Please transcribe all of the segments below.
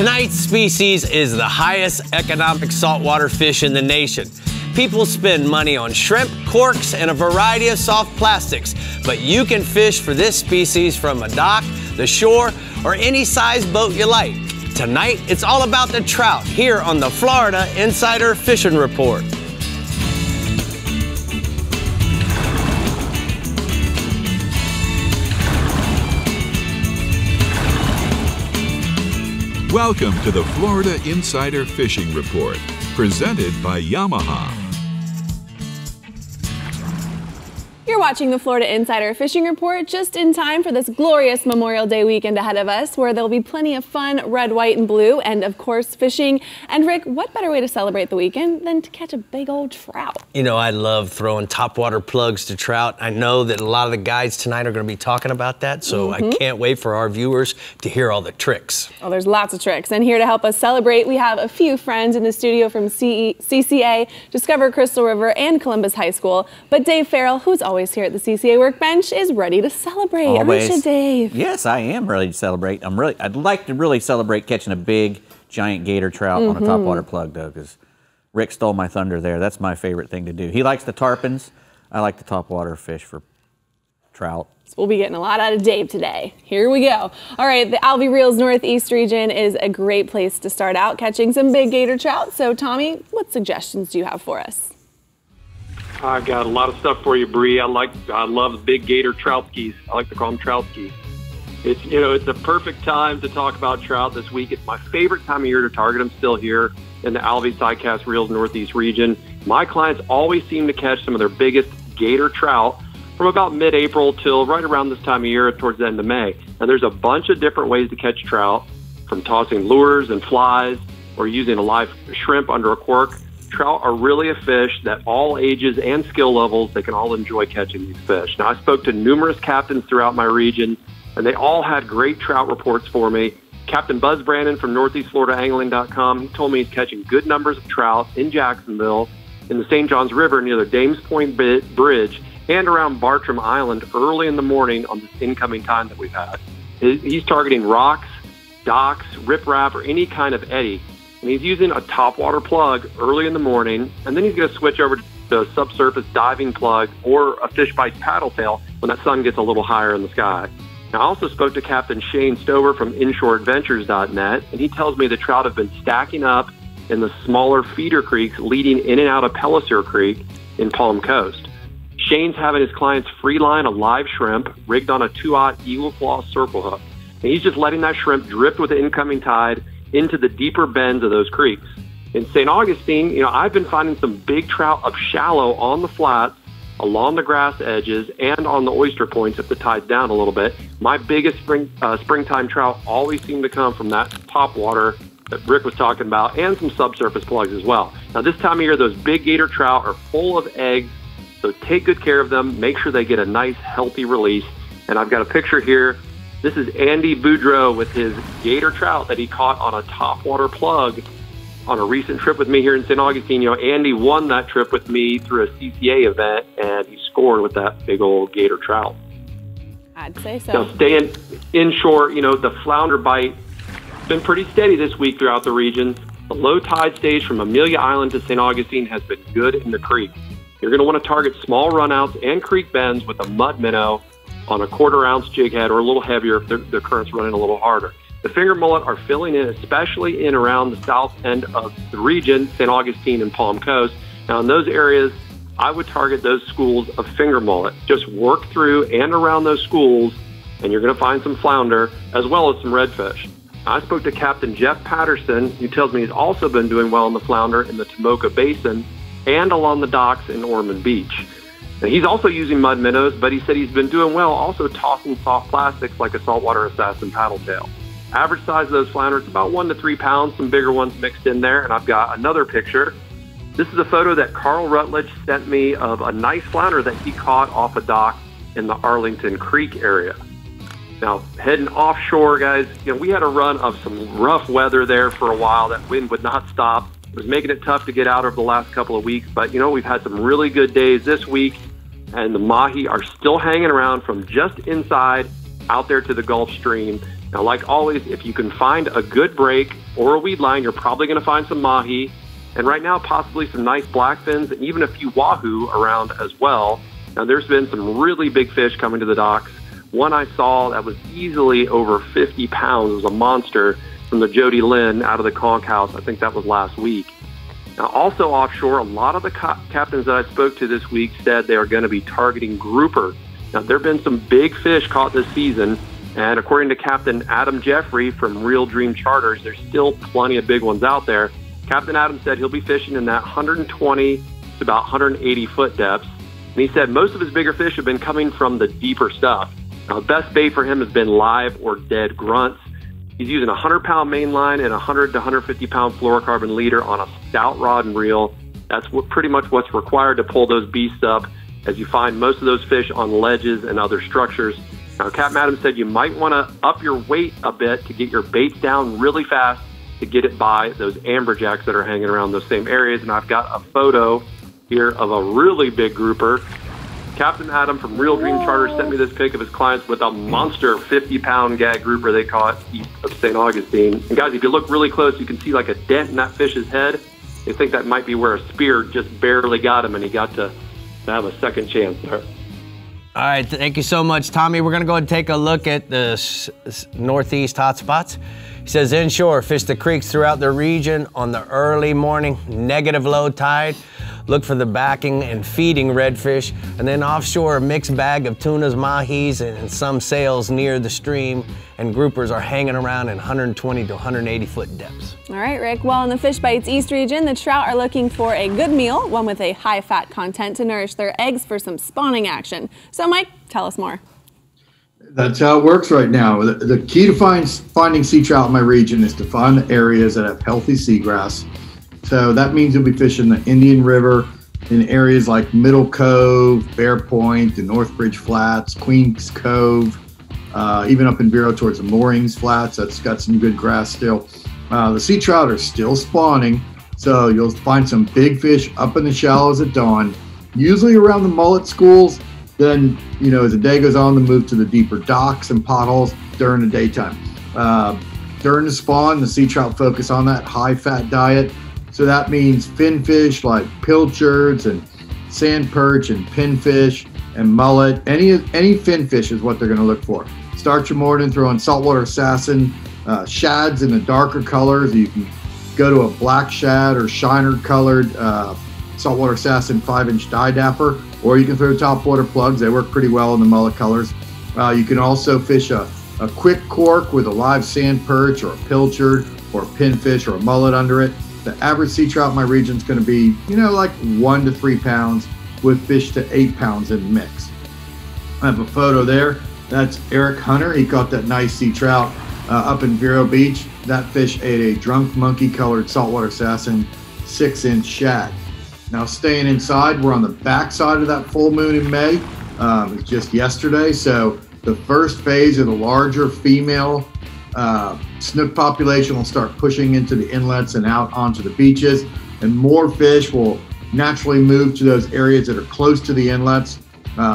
Tonight's species is the highest economic saltwater fish in the nation. People spend money on shrimp, corks, and a variety of soft plastics, but you can fish for this species from a dock, the shore, or any size boat you like. Tonight, it's all about the trout here on the Florida Insider Fishing Report. Welcome to the Florida Insider Fishing Report, presented by Yamaha. You're watching the Florida Insider Fishing Report just in time for this glorious Memorial Day weekend ahead of us, where there'll be plenty of fun, red, white, and blue, and of course fishing. And Rick, what better way to celebrate the weekend than to catch a big old trout? You know, I love throwing topwater plugs to trout. I know that a lot of the guys tonight are going to be talking about that, so I can't wait for our viewers to hear all the tricks. Oh, there's lots of tricks. And here to help us celebrate, we have a few friends in the studio from CCA, Discover Crystal River, and Columbus High School. But Dave Farrell, who's always here at the CCA workbench, is ready to celebrate. Always. Aren't you, Dave? Yes, I am ready to celebrate. I'd like to really celebrate catching a big, giant gator trout on a topwater plug, though, because Rick stole my thunder there. That's my favorite thing to do. He likes the tarpons. I like the topwater fish for trout. So we'll be getting a lot out of Dave today. Here we go. All right, the Alvey Reels Northeast region is a great place to start out catching some big gator trout. So, Tommy, what suggestions do you have for us? I got a lot of stuff for you, Brie. I love big gator trout skis. I like to call them trout skis. It's a perfect time to talk about trout this week. It's my favorite time of year to target them still here in the Alvey Sidecast Reels Northeast region. My clients always seem to catch some of their biggest gator trout from about mid-April till right around this time of year towards the end of May. And there's a bunch of different ways to catch trout, from tossing lures and flies or using a live shrimp under a cork. Trout are really a fish that all ages and skill levels, they can all enjoy catching these fish. Now, I spoke to numerous captains throughout my region, and they all had great trout reports for me. Captain Buzz Brandon from NortheastFloridaAngling.com, he told me he's catching good numbers of trout in Jacksonville, in the St. Johns River near the Dames Point Bridge, and around Bartram Island early in the morning on this incoming time that we've had. He's targeting rocks, docks, riprap, or any kind of eddy. And he's using a topwater plug early in the morning, and then he's going to switch over to a subsurface diving plug or a fish bite paddle tail when that sun gets a little higher in the sky. Now, I also spoke to Captain Shane Stover from InshoreAdventures.net, and he tells me the trout have b0been stacking up in the smaller feeder creeks leading in and out of Pellicer Creek in Palm Coast. Shane's having his clients free line a live shrimp rigged on a 2/0 Eagle Claw circle hook. And he's just letting that shrimp drift with the incoming tide into the deeper bends of those creeks. In St. Augustine, I've been finding some big trout up shallow on the flats, along the grass edges, and on the oyster points if the tide's down a little bit. My biggest springtime trout always seem to come from that topwater that Rick was talking about, and some subsurface plugs as well. Now, this time of year, those big gator trout are full of eggs, so take good care of them. Make sure they get a nice, healthy release. And I've got a picture here. This is Andy Boudreau with his gator trout that he caught on a topwater plug on a recent trip with me here in St. Augustine. Andy won that trip with me through a CCA event, and he scored with that big old gator trout. I'd say so. Now, staying inshore, the flounder bite has been pretty steady this week throughout the region. The low tide stage from Amelia Island to St. Augustine has been good in the creek. You're going to want to target small runouts and creek bends with a mud minnow on a 1/4 ounce jig head, or a little heavier if the current's running a little harder. The finger mullet are filling in, especially in around the south end of the region, St. Augustine and Palm Coast. Now, in those areas, I would target those schools of finger mullet. Just work through and around those schools, and you're going to find some flounder as well as some redfish. I spoke to Captain Jeff Patterson, who tells me he's also been doing well in the flounder in the Tomoka Basin and along the docks in Ormond Beach. Now, he's also using mud minnows, but he said he's been doing well also tossing soft plastics like a saltwater assassin paddle tail. Average size of those flounder is about 1 to 3 pounds, some bigger ones mixed in there. And I've got another picture. This is a photo that Carl Rutledge sent me of a nice flounder that he caught off a dock in the Arlington Creek area. Now, heading offshore, guys, we had a run of some rough weather there for a while. That wind would not stop. It was making it tough to get out over the last couple of weeks. But, we've had some really good days this week, and the mahi are still hanging around from just inside out there to the Gulf Stream. Now, like always, if you can find a good break or a weed line, you're probably going to find some mahi. And right now, possibly some nice blackfins and even a few wahoo around as well. Now, there's been some really big fish coming to the docks. One I saw that was easily over 50 pounds. It was a monster from the Jody Lynn out of the conch house. I think that was last week. Now, also offshore, a lot of the captains that I spoke to this week said they are going to be targeting grouper. Now, there have been some big fish caught this season. And according to Captain Adam Jeffrey from Real Dream Charters, there's still plenty of big ones out there. Captain Adam said he'll be fishing in that 120 to about 180 foot depths. And he said most of his bigger fish have been coming from the deeper stuff. Now, the best bait for him has been live or dead grunts. He's using a 100-pound main line and a 100 to 150-pound fluorocarbon leader on a stout rod and reel. That's pretty much what's required to pull those beasts up, as you find most of those fish on ledges and other structures. Now, Captain Adam said you might want to up your weight a bit to get your baits down really fast to get it by those amberjacks that are hanging around those same areas. And I've got a photo here of a really big grouper. Captain Adam from Real Dream Charters sent me this pic of his clients with a monster 50-pound gag grouper they caught east of St. Augustine. And guys, if you look really close, you can see like a dent in that fish's head. You think that might be where a spear just barely got him, and he got to have a second chance there. All right, thank you so much, Tommy. We're going to go and take a look at the northeast hotspots. He says inshore, fish the creeks throughout the region on the early morning, negative low tide. Look for the backing and feeding redfish. And then offshore, a mixed bag of tunas, mahis, and some sails near the stream. And groupers are hanging around in 120 to 180 foot depths. All right, Rick. Well, in the Fish Bites East region, the trout are looking for a good meal, one with a high fat content to nourish their eggs for some spawning action. So, Mike, tell us more. That's how it works right now. The key to finding sea trout in my region is to find the areas that have healthy seagrass. So that means you'll be fishing the Indian River in areas like Middle Cove, Bear Point, the Northbridge Flats, Queens Cove, even up in Vero towards the Moorings Flats. That's got some good grass still. The sea trout are still spawning, so you'll find some big fish up in the shallows at dawn, usually around the mullet schools. Then, you know, as the day goes on, they move to the deeper docks and potholes during the daytime. During the spawn, the sea trout focus on that high fat diet. So that means finfish like pilchards and sand perch and pinfish and mullet. Any finfish is what they're going to look for. Start your morning, throw in saltwater assassin, shads in the darker colors. You can go to a black shad or shiner colored saltwater assassin 5-inch dye dapper, or you can throw topwater plugs. They work pretty well in the mullet colors. You can also fish a quick cork with a live sand perch or a pilchard or a pinfish or a mullet under it. The average sea trout in my region is going to be, you know, like 1 to 3 pounds with fish to 8 pounds in the mix. I have a photo there. That's Eric Hunter. He caught that nice sea trout up in Vero Beach. That fish ate a drunk monkey colored saltwater assassin 6-inch shad. Now staying inside, we're on the back side of that full moon in May. It's just yesterday. So the first phase of the larger female snook population will start pushing into the inlets and out onto the beaches, and more fish will naturally move to those areas that are close to the inlets.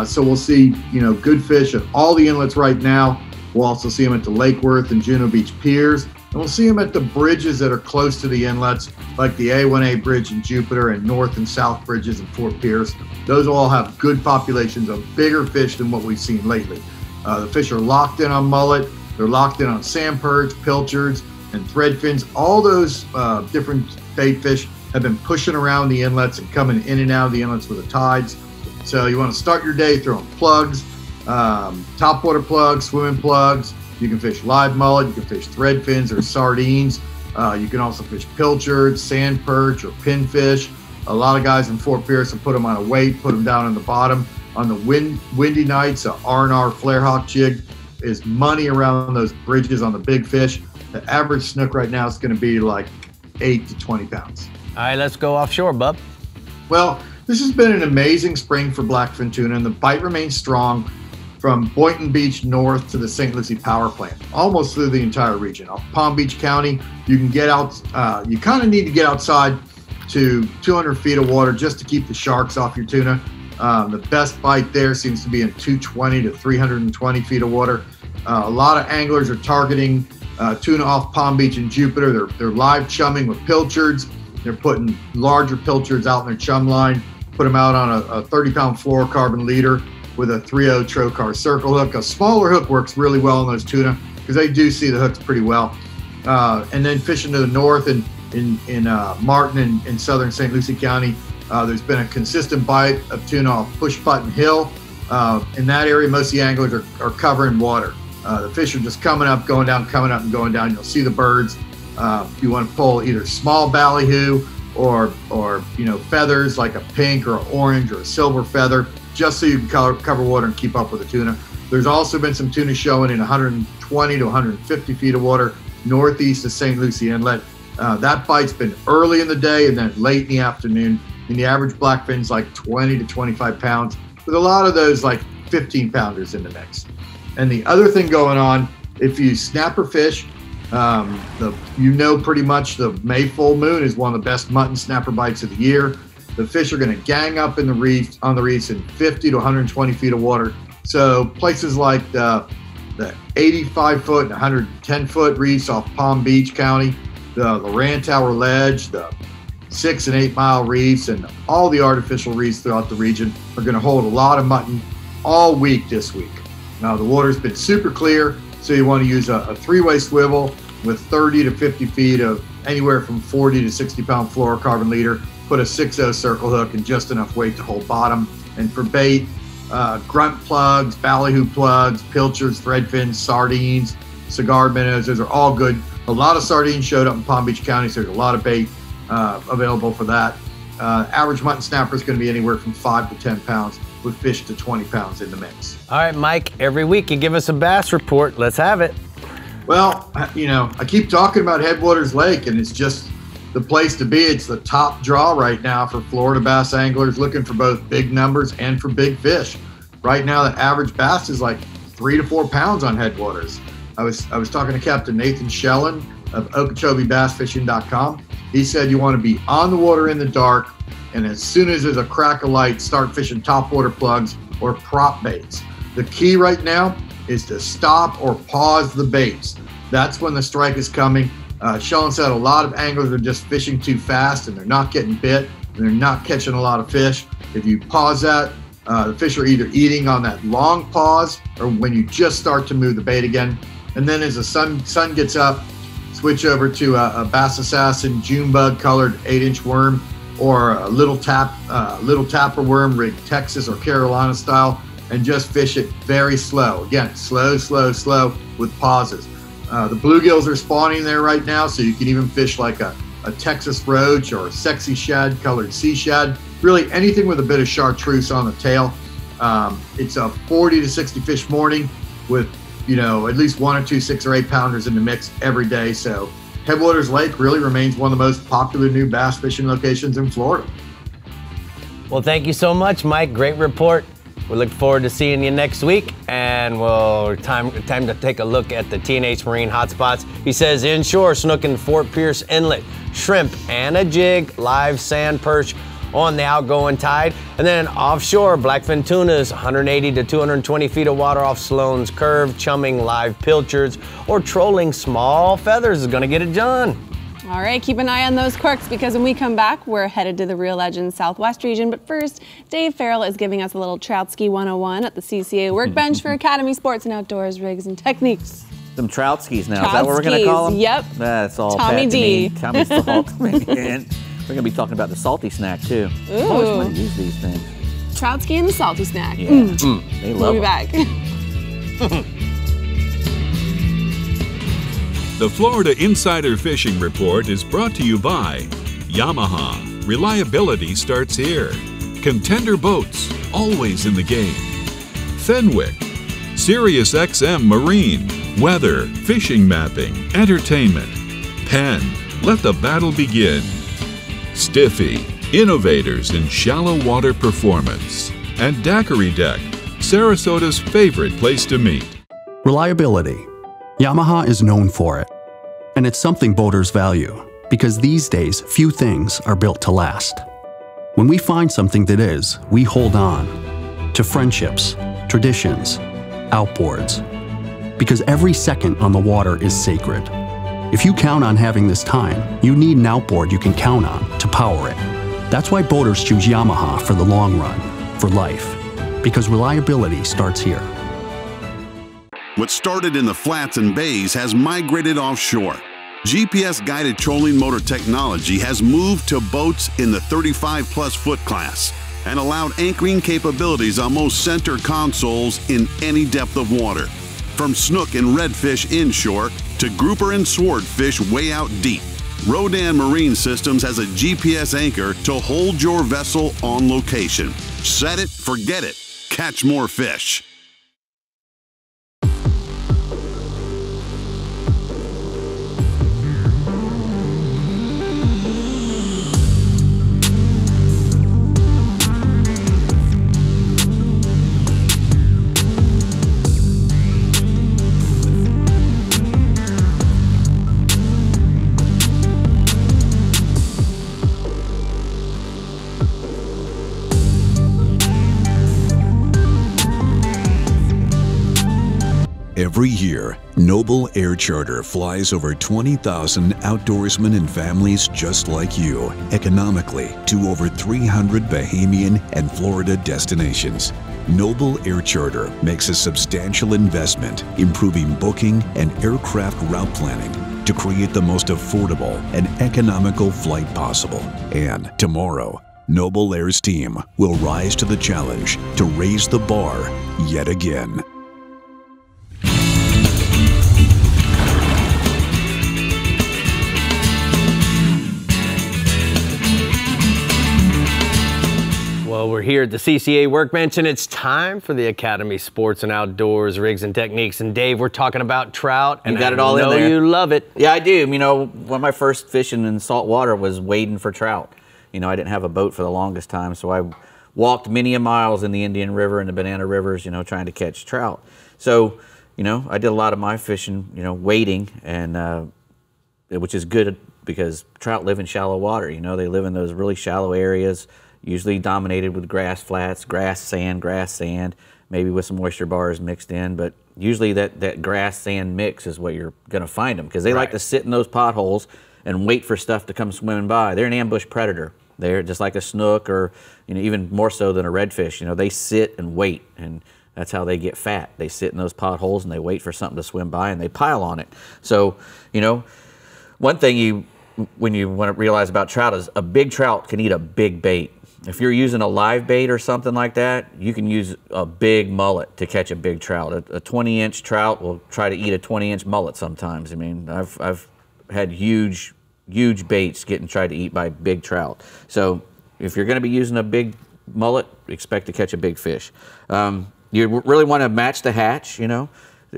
So we'll see, you know, good fish at all the inlets right now. We'll also see them at the Lake Worth and Juno Beach piers, and we'll see them at the bridges that are close to the inlets, like the A1A bridge in Jupiter and north and south bridges in Fort Pierce. Those will all have good populations of bigger fish than what we've seen lately. The fish are locked in on mullet. They're locked in on sand perch, pilchards, and threadfins. All those different bait fish have been pushing around the inlets and coming in and out of the inlets with the tides. So you want to start your day throwing plugs, topwater plugs, swimming plugs. You can fish live mullet. You can fish threadfins or sardines. You can also fish pilchards, sand perch, or pinfish. A lot of guys in Fort Pierce will put them on a weight, put them down on the bottom. On the windy nights, a R&R flare hawk jig is money around those bridges on the big fish. The average snook right now is going to be like 8 to 20 pounds. All right, let's go offshore, bub. Well, this has been an amazing spring for blackfin tuna, and the bite remains strong from Boynton Beach north to the St. Lucie power plant, almost through the entire region. Off Palm Beach County, you can get out, you kind of need to get outside to 200 feet of water just to keep the sharks off your tuna. The best bite there seems to be in 220 to 320 feet of water. A lot of anglers are targeting tuna off Palm Beach and Jupiter. They're live chumming with pilchards. They're putting larger pilchards out in their chum line, put them out on a 30-pound fluorocarbon leader with a 3/0 trocar circle hook. A smaller hook works really well on those tuna because they do see the hooks pretty well. And then fishing to the north in Martin and in southern St. Lucie County, there's been a consistent bite of tuna off Push Button Hill. In that area, most of the anglers are covering water. The fish are just coming up, going down, coming up, and going down. You'll see the birds. You want to pull either small ballyhoo or feathers like a pink or an orange or a silver feather, just so you can cover water and keep up with the tuna. There's also been some tuna showing in 120 to 150 feet of water northeast of St. Lucie Inlet. That bite's been early in the day and then late in the afternoon. And the average blackfin's like 20 to 25 pounds, with a lot of those like 15-pounders in the mix. And the other thing going on, if you snapper fish, pretty much the May full moon is one of the best mutton snapper bites of the year. The fish are going to gang up in the reefs in 50 to 120 feet of water. So places like the 85-foot and 110-foot reefs off Palm Beach County, the Loran Tower Ledge, the 6 and 8 mile reefs, and all the artificial reefs throughout the region are going to hold a lot of mutton all week this week. Now the water's been super clear, so you want to use a 3-way swivel with 30 to 50 feet of anywhere from 40 to 60-pound fluorocarbon leader. Put a 6/0 circle hook and just enough weight to hold bottom. And for bait, grunt plugs, ballyhoo plugs, pilchards, threadfins, sardines, cigar minnows, those are all good. A lot of sardines showed up in Palm Beach County, so there's a lot of bait available for that. Average mutton snapper is going to be anywhere from 5 to 10 pounds with fish to 20 pounds in the mix. All right, Mike, every week you give us a bass report. Let's have it. Well, I keep talking about Headwaters Lake, and it's just the place to be. It's the top draw right now for Florida bass anglers looking for both big numbers and for big fish. Right now, the average bass is like 3 to 4 pounds on Headwaters. I was talking to Captain Nathan Schellen of OkeechobeeBassFishing.com. He said you want to be on the water in the dark, and as soon as there's a crack of light, start fishing topwater plugs or prop baits. The key right now is to stop or pause the baits. That's when the strike is coming. Schellen said a lot of anglers are just fishing too fast and they're not getting bit and they're not catching a lot of fish. If you pause that, the fish are either eating on that long pause or when you just start to move the bait again. And then as the sun gets up, switch over to a Bass Assassin Junebug colored 8-inch worm or a little tapper worm rigged Texas or Carolina style, and just fish it very slow. Again, slow, slow, slow with pauses. The bluegills are spawning there right now, so you can even fish like a Texas roach or a sexy shad colored sea shad. Really anything with a bit of chartreuse on the tail. It's a 40 to 60 fish morning with at least 1 or 2 6 or 8 pounders in the mix every day. So Headwaters Lake really remains one of the most popular new bass fishing locations in Florida. Well, thank you so much, Mike. Great report. We look forward to seeing you next week, and time to take a look at the TNH Marine hotspots. He says inshore, snook in Fort Pierce Inlet, shrimp and a jig, live sand perch on the outgoing tide, and then offshore, blackfin tunas, 180 to 220 feet of water off Sloan's Curve, chumming live pilchards, or trolling small feathers is gonna get it done. All right, keep an eye on those corks because when we come back, we're headed to the Real Legends Southwest region. But first, Dave Farrell is giving us a little Trout Ski 101 at the CCA workbench for Academy Sports and Outdoors rigs and techniques. Some trout skis now. Is that what we're going to call them? Yep. That's all Tommy D. Tommy Salt. Man. We're going to be talking about the salty snack, too. Ooh. I always want to use these things. Trout ski and the salty snack. Yeah. They love We'll be them. back. The Florida Insider Fishing Report is brought to you by Yamaha. Reliability starts here. Contender Boats, always in the game. Fenwick. SiriusXM Marine. Weather, fishing mapping, entertainment. Penn. Let the battle begin. Stiffy. Innovators in shallow water performance. And Daiquiri Deck. Sarasota's favorite place to meet. Reliability. Yamaha is known for it. And it's something boaters value, because these days, few things are built to last. When we find something that is, we hold on to friendships, traditions, outboards. because every second on the water is sacred. If you count on having this time, you need an outboard you can count on to power it. That's why boaters choose Yamaha for the long run, for life, because reliability starts here. What started in the flats and bays has migrated offshore. GPS-guided trolling motor technology has moved to boats in the 35-plus foot class and allowed anchoring capabilities on most center consoles in any depth of water. From snook and redfish inshore to grouper and swordfish way out deep, Rodan Marine Systems has a GPS anchor to hold your vessel on location. Set it, forget it, catch more fish. Every year, Noble Air Charter flies over 20,000 outdoorsmen and families just like you economically to over 300 Bahamian and Florida destinations. Noble Air Charter makes a substantial investment improving booking and aircraft route planning to create the most affordable and economical flight possible. And tomorrow, Noble Air's team will rise to the challenge to raise the bar yet again. Well, we're here at the CCA Workbench, and it's time for the Academy Sports and Outdoors Rigs and Techniques. And Dave, we're talking about trout, and you got it all in there. I know you love it. Yeah, I do. You know, one of my first fishing in salt water was wading for trout. You know, I didn't have a boat for the longest time, so I walked many miles in the Indian River and the Banana Rivers, you know, trying to catch trout. So, you know, I did a lot of my fishing, you know, wading, and which is good because trout live in shallow water. You know, they live in those really shallow areas, usually dominated with grass flats, grass, sand, maybe with some moisture bars mixed in. But usually that grass, sand mix is what you're going to find them, because they like to sit in those potholes and wait for stuff to come swimming by. They're an ambush predator. They're just like a snook, or, you know, even more so than a redfish. You know, they sit and wait, and that's how they get fat. They sit in those potholes and they wait for something to swim by, and they pile on it. So, you know, one thing when you want to realize about trout is a big trout can eat a big bait. If you're using a live bait or something like that, you can use a big mullet to catch a big trout. A 20-inch trout will try to eat a 20-inch mullet sometimes. I mean, I've had huge baits tried to eat by big trout. So if you're going to be using a big mullet, expect to catch a big fish. You really want to match the hatch, you know.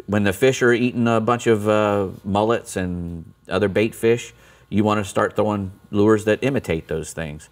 When the fish are eating a bunch of mullets and other bait fish, you want to start throwing lures that imitate those things,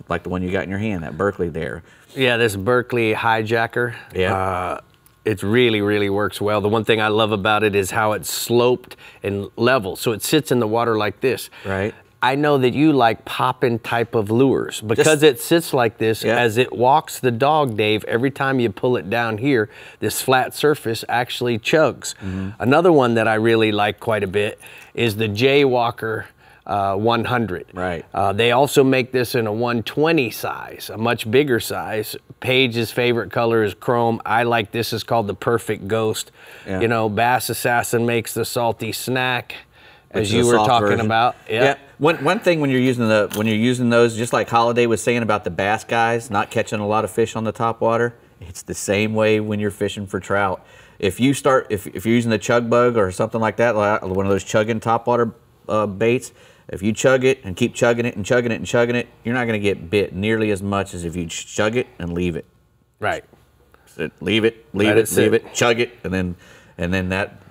like the one you got in your hand, that Berkeley there. Yeah, this Berkeley hijacker. Yeah. It really works well. The one thing I love about it is how it's sloped and level, so it sits in the water like this. Right. I know that you like popping type of lures because it sits like this. Yeah. As it walks the dog, Dave, every time you pull it down here, this flat surface actually chugs. Mm-hmm. Another one that I really like quite a bit is the Jaywalker 100. Right. They also make this in a 120 size, a much bigger size. Paige's favorite color is chrome. I like this. Is called the Perfect Ghost. Yeah. You know, Bass Assassin makes the salty snack, as you were talking version. About. Yeah. One thing when you're using those, just like Holiday was saying about the bass guys not catching a lot of fish on the top water, it's the same way when you're fishing for trout. If you're using the chug bug or something like that, like one of those chugging topwater baits, if you chug it and keep chugging it and chugging it and chugging it, you're not going to get bit nearly as much as if you chug it and leave it. Right. So leave it, chug it, and then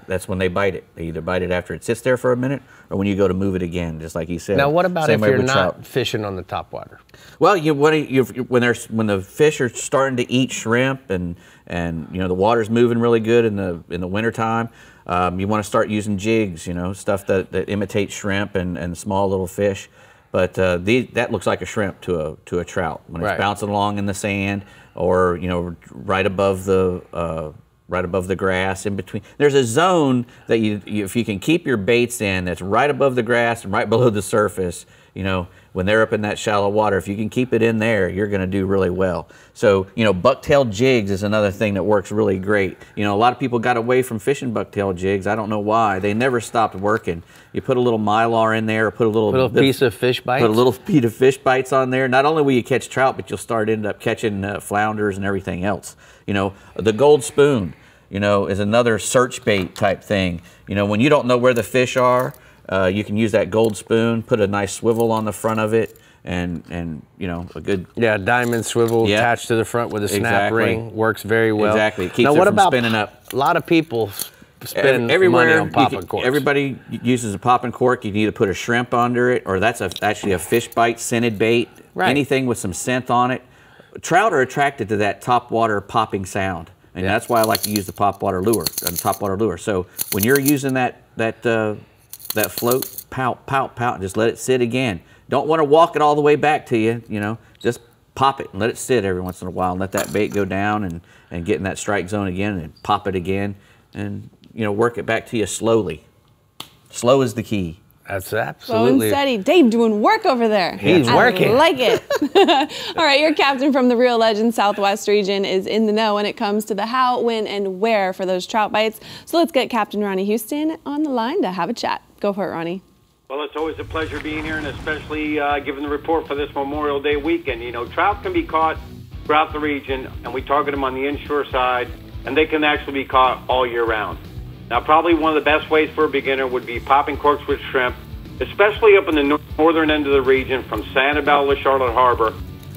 that's when they bite it. They either bite it after it sits there for a minute, or when you go to move it again, just like you said. Now, what about Same if you're not trout. fishing on the top water? Well, when the fish are starting to eat shrimp and you know the water's moving really good in the wintertime, you want to start using jigs, you know, stuff that imitates shrimp and small little fish. But that looks like a shrimp to a trout when it's bouncing along in the sand, or, you know, right above the right above the grass, in between. There's a zone that if you can keep your baits in, that's right above the grass and right below the surface, you know, when they're up in that shallow water, if you can keep it in there, you're going to do really well. So, you know, bucktail jigs is another thing that works really great. You know, a lot of people got away from fishing bucktail jigs. I don't know why. They never stopped working. You put a little Mylar in there, or put a little piece of fish bites. Put a little piece of fish bites on there. Not only will you catch trout, but you'll end up catching flounders and everything else. You know, the gold spoon, you know, is another search bait type thing. You know, when you don't know where the fish are, you can use that gold spoon, put a nice swivel on the front of it, and you know, a good diamond swivel attached to the front with a snap ring works very well. Exactly, it keeps it from spinning up. A lot of people spend everywhere money on popping corks. Everybody uses a popping cork. You can either put a shrimp under it, or that's actually a fish bite scented bait. Right. Anything with some scent on it. Trout are attracted to that top water popping sound, and that's why I like to use the top water lure. So when you're using that float, pout, pout, pout, just let it sit again. Don't want to walk it all the way back to you, you know, just pop it and let it sit every once in a while and let that bait go down and get in that strike zone again and pop it again and, you know, work it back to you slowly. Slow is the key. That's absolutely. Slow and steady. Dave doing work over there. He's working. I like it. All right, your captain from the Real Legend Southwest region is in the know when it comes to the how, when, and where for those trout bites. So let's get Captain Ronnie Houston on the line to have a chat. Go for it, Ronnie. Well, it's always a pleasure being here, and especially giving the report for this Memorial Day weekend. You know, trout can be caught throughout the region, and we target them on the inshore side, and they can actually be caught all year round. Now, probably one of the best ways for a beginner would be popping corks with shrimp, especially up in the northern end of the region from Sanibel to Charlotte Harbor.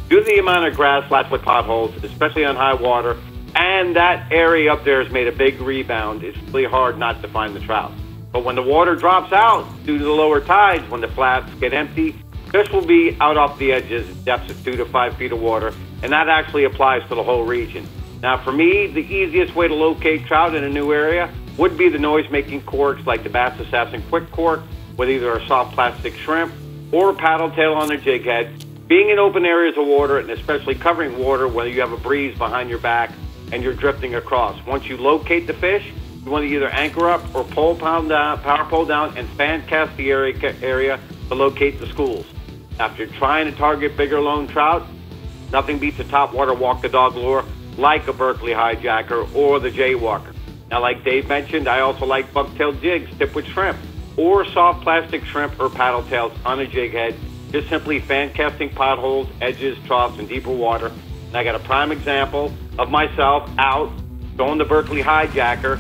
Due to the amount of grass latched with potholes, especially on high water, and that area up there has made a big rebound, it's really hard not to find the trout. But when the water drops out due to the lower tides, when the flats get empty, fish will be out off the edges, depths of 2 to 5 feet of water, and that actually applies to the whole region. Now, for me, the easiest way to locate trout in a new area would be the noise-making corks like the Bass Assassin Quick Cork with either a soft plastic shrimp or a paddle tail on a jig head. Being in open areas of water, and especially covering water where you have a breeze behind your back and you're drifting across. Once you locate the fish, you want to either anchor up or power pole down and fan cast the area to locate the schools. After trying to target bigger lone trout, nothing beats a top water walk the dog lure like a Berkeley hijacker or the jaywalker. Now, like Dave mentioned, I also like bucktail jigs tipped with shrimp or soft plastic shrimp or paddle tails on a jig head, just simply fan casting potholes, edges, troughs, and deeper water. And I got a prime example of myself out throwing the Berkeley hijacker,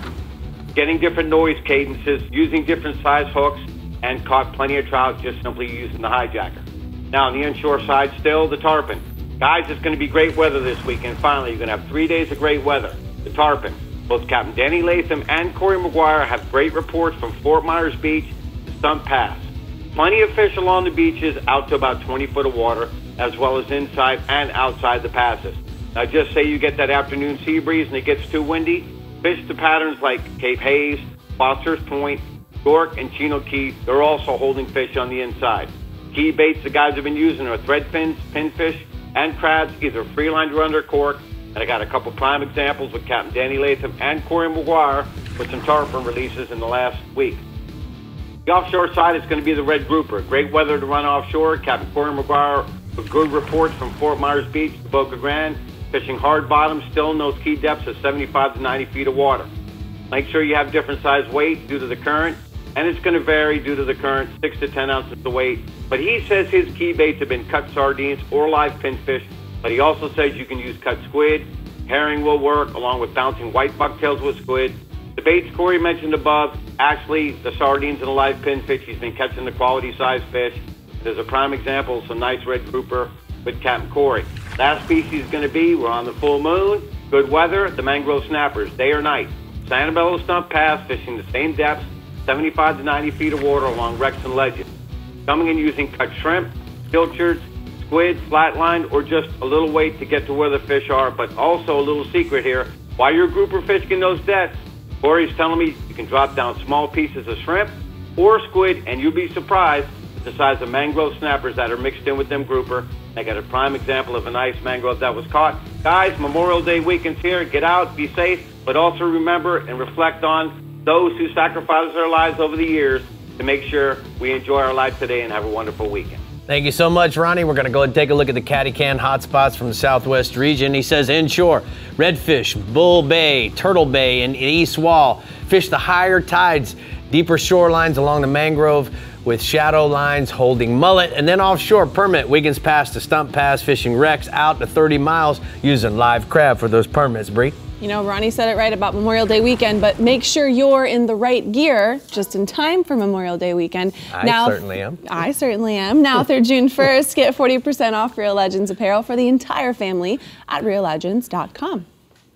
getting different noise cadences, using different size hooks, and caught plenty of trout just simply using the hijacker. Now, on the inshore side, still the tarpon. Guys, it's going to be great weather this weekend. Finally, you're going to have 3 days of great weather. The tarpon. Both Captain Danny Latham and Corey McGuire have great reports from Fort Myers Beach to Stump Pass. Plenty of fish along the beaches out to about 20 foot of water, as well as inside and outside the passes. Now, just say you get that afternoon sea breeze and it gets too windy, fish to patterns like Cape Hayes, Foster's Point, York, and Chino Key. They're also holding fish on the inside. Key baits the guys have been using are thread fins, pinfish, and crabs, either free-lined or under cork. And I got a couple prime examples with Captain Danny Latham and Corey McGuire with some tarpon releases in the last week. The offshore side is going to be the red grouper. Great weather to run offshore. Captain Corey McGuire with good reports from Fort Myers Beach to Boca Grande, fishing hard bottom, still in those key depths of 75 to 90 feet of water. Make sure you have different size weight due to the current, and it's going to vary due to the current, 6 to 10 ounces of weight. But he says his key baits have been cut sardines or live pinfish, but he also says you can use cut squid. Herring will work, along with bouncing white bucktails with squid. The baits Corey mentioned above, actually the sardines and the live pinfish, he's been catching the quality size fish. There's a prime example of some nice red grouper with Captain Corey. Last species is going to be, we're on the full moon, good weather, the mangrove snappers, day or night. Sanibel Stump Pass, fishing the same depths, 75 to 90 feet of water along wrecks and ledges. Coming in using cut shrimp, pilchards, squid, flatline, or just a little weight to get to where the fish are. But also a little secret here, while you're grouper fishing those depths, Corey's telling me you can drop down small pieces of shrimp or squid, and you'll be surprised at the size of mangrove snappers that are mixed in with them grouper. I got a prime example of a nice mangrove that was caught. Guys, Memorial Day weekend's here. Get out, be safe, but also remember and reflect on those who sacrificed their lives over the years to make sure we enjoy our life today and have a wonderful weekend. Thank you so much, Ronnie. We're going to go and take a look at the Caddy Can hotspots from the Southwest region. He says inshore, Redfish, Bull Bay, Turtle Bay, and East Wall. Fish the higher tides, deeper shorelines along the mangrove with shadow lines holding mullet. And then offshore, permit Wiggins Pass to Stump Pass, fishing wrecks out to 30 miles using live crab for those permits, Brie. You know, Ronnie said it right about Memorial Day weekend, but make sure you're in the right gear just in time for Memorial Day weekend. I certainly am. I certainly am. Now through June 1st, get 40% off Real Legends apparel for the entire family at reallegends.com.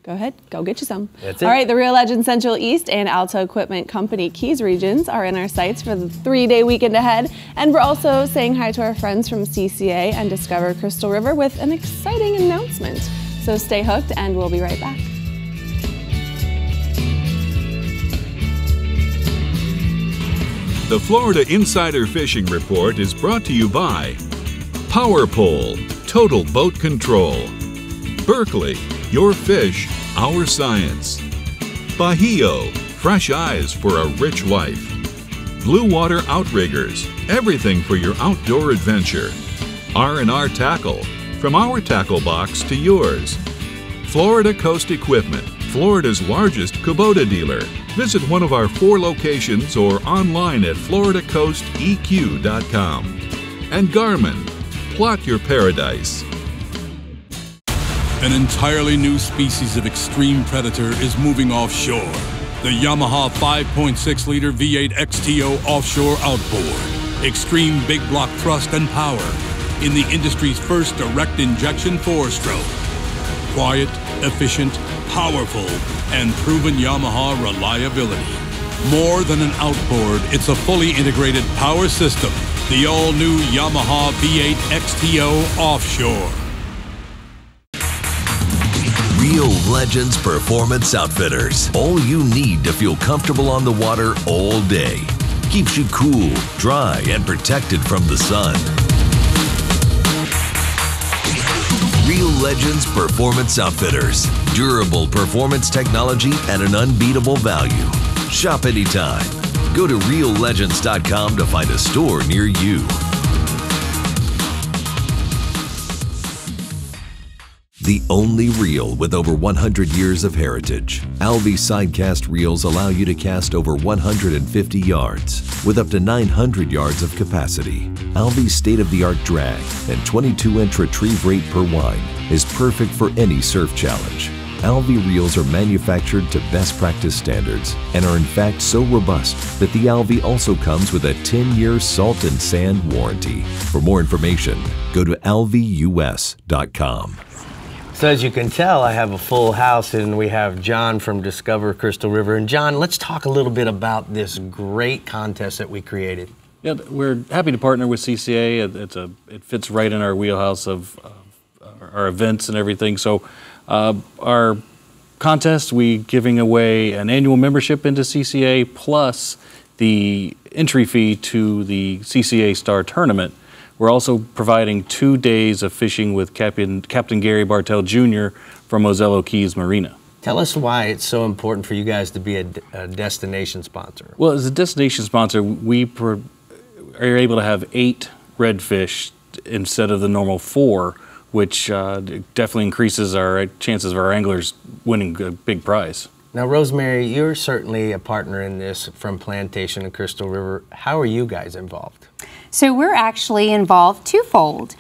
Go ahead, go get you some. That's it. All right, the Real Legends Central East and Alto Equipment Company Keys regions are in our sights for the 3-day weekend ahead. And we're also saying hi to our friends from CCA and Discover Crystal River with an exciting announcement. So stay hooked and we'll be right back. The Florida Insider Fishing Report is brought to you by Power Pole, Total Boat Control, Berkeley, your fish, our science, Bajío, fresh eyes for a rich life, Blue Water Outriggers, everything for your outdoor adventure, R&R Tackle, from our tackle box to yours, Florida Coast Equipment, Florida's largest Kubota dealer. Visit one of our 4 locations or online at floridacoasteq.com. And Garmin, plot your paradise. An entirely new species of extreme predator is moving offshore. The Yamaha 5.6-liter V8 XTO offshore outboard. Extreme big block thrust and power in the industry's first direct injection 4-stroke. Quiet, efficient, powerful, and proven Yamaha reliability. More than an outboard, it's a fully integrated power system. The all-new Yamaha V8 XTO Offshore. Real Legends Performance Outfitters. All you need to feel comfortable on the water all day. Keeps you cool, dry, and protected from the sun. Real Legends Performance Outfitters. Durable performance technology at an unbeatable value. Shop anytime. Go to reallegends.com to find a store near you. The only reel with over 100 years of heritage. Alvi Sidecast reels allow you to cast over 150 yards with up to 900 yards of capacity. Alvi's state-of-the-art drag and 22-inch retrieve rate per wine is perfect for any surf challenge. Alvi reels are manufactured to best practice standards and are in fact so robust that the Alvi also comes with a 10-year salt and sand warranty. For more information, go to alvius.com. So as you can tell, I have a full house, and we have John from Discover Crystal River. And John, let's talk a little bit about this great contest that we created. Yeah, we're happy to partner with CCA. It fits right in our wheelhouse of our events and everything. So our contest, we giving away an annual membership into CCA plus the entry fee to the CCA Star Tournament. We're also providing 2 days of fishing with Captain Gary Bartell Jr. from Ozello Keys Marina. Tell us why it's so important for you guys to be a destination sponsor. Well, as a destination sponsor, we are able to have 8 redfish instead of the normal 4, which definitely increases our chances of our anglers winning a big prize. Now, Rosemary, you're certainly a partner in this from Plantation and Crystal River. How are you guys involved? So we're actually involved twofold.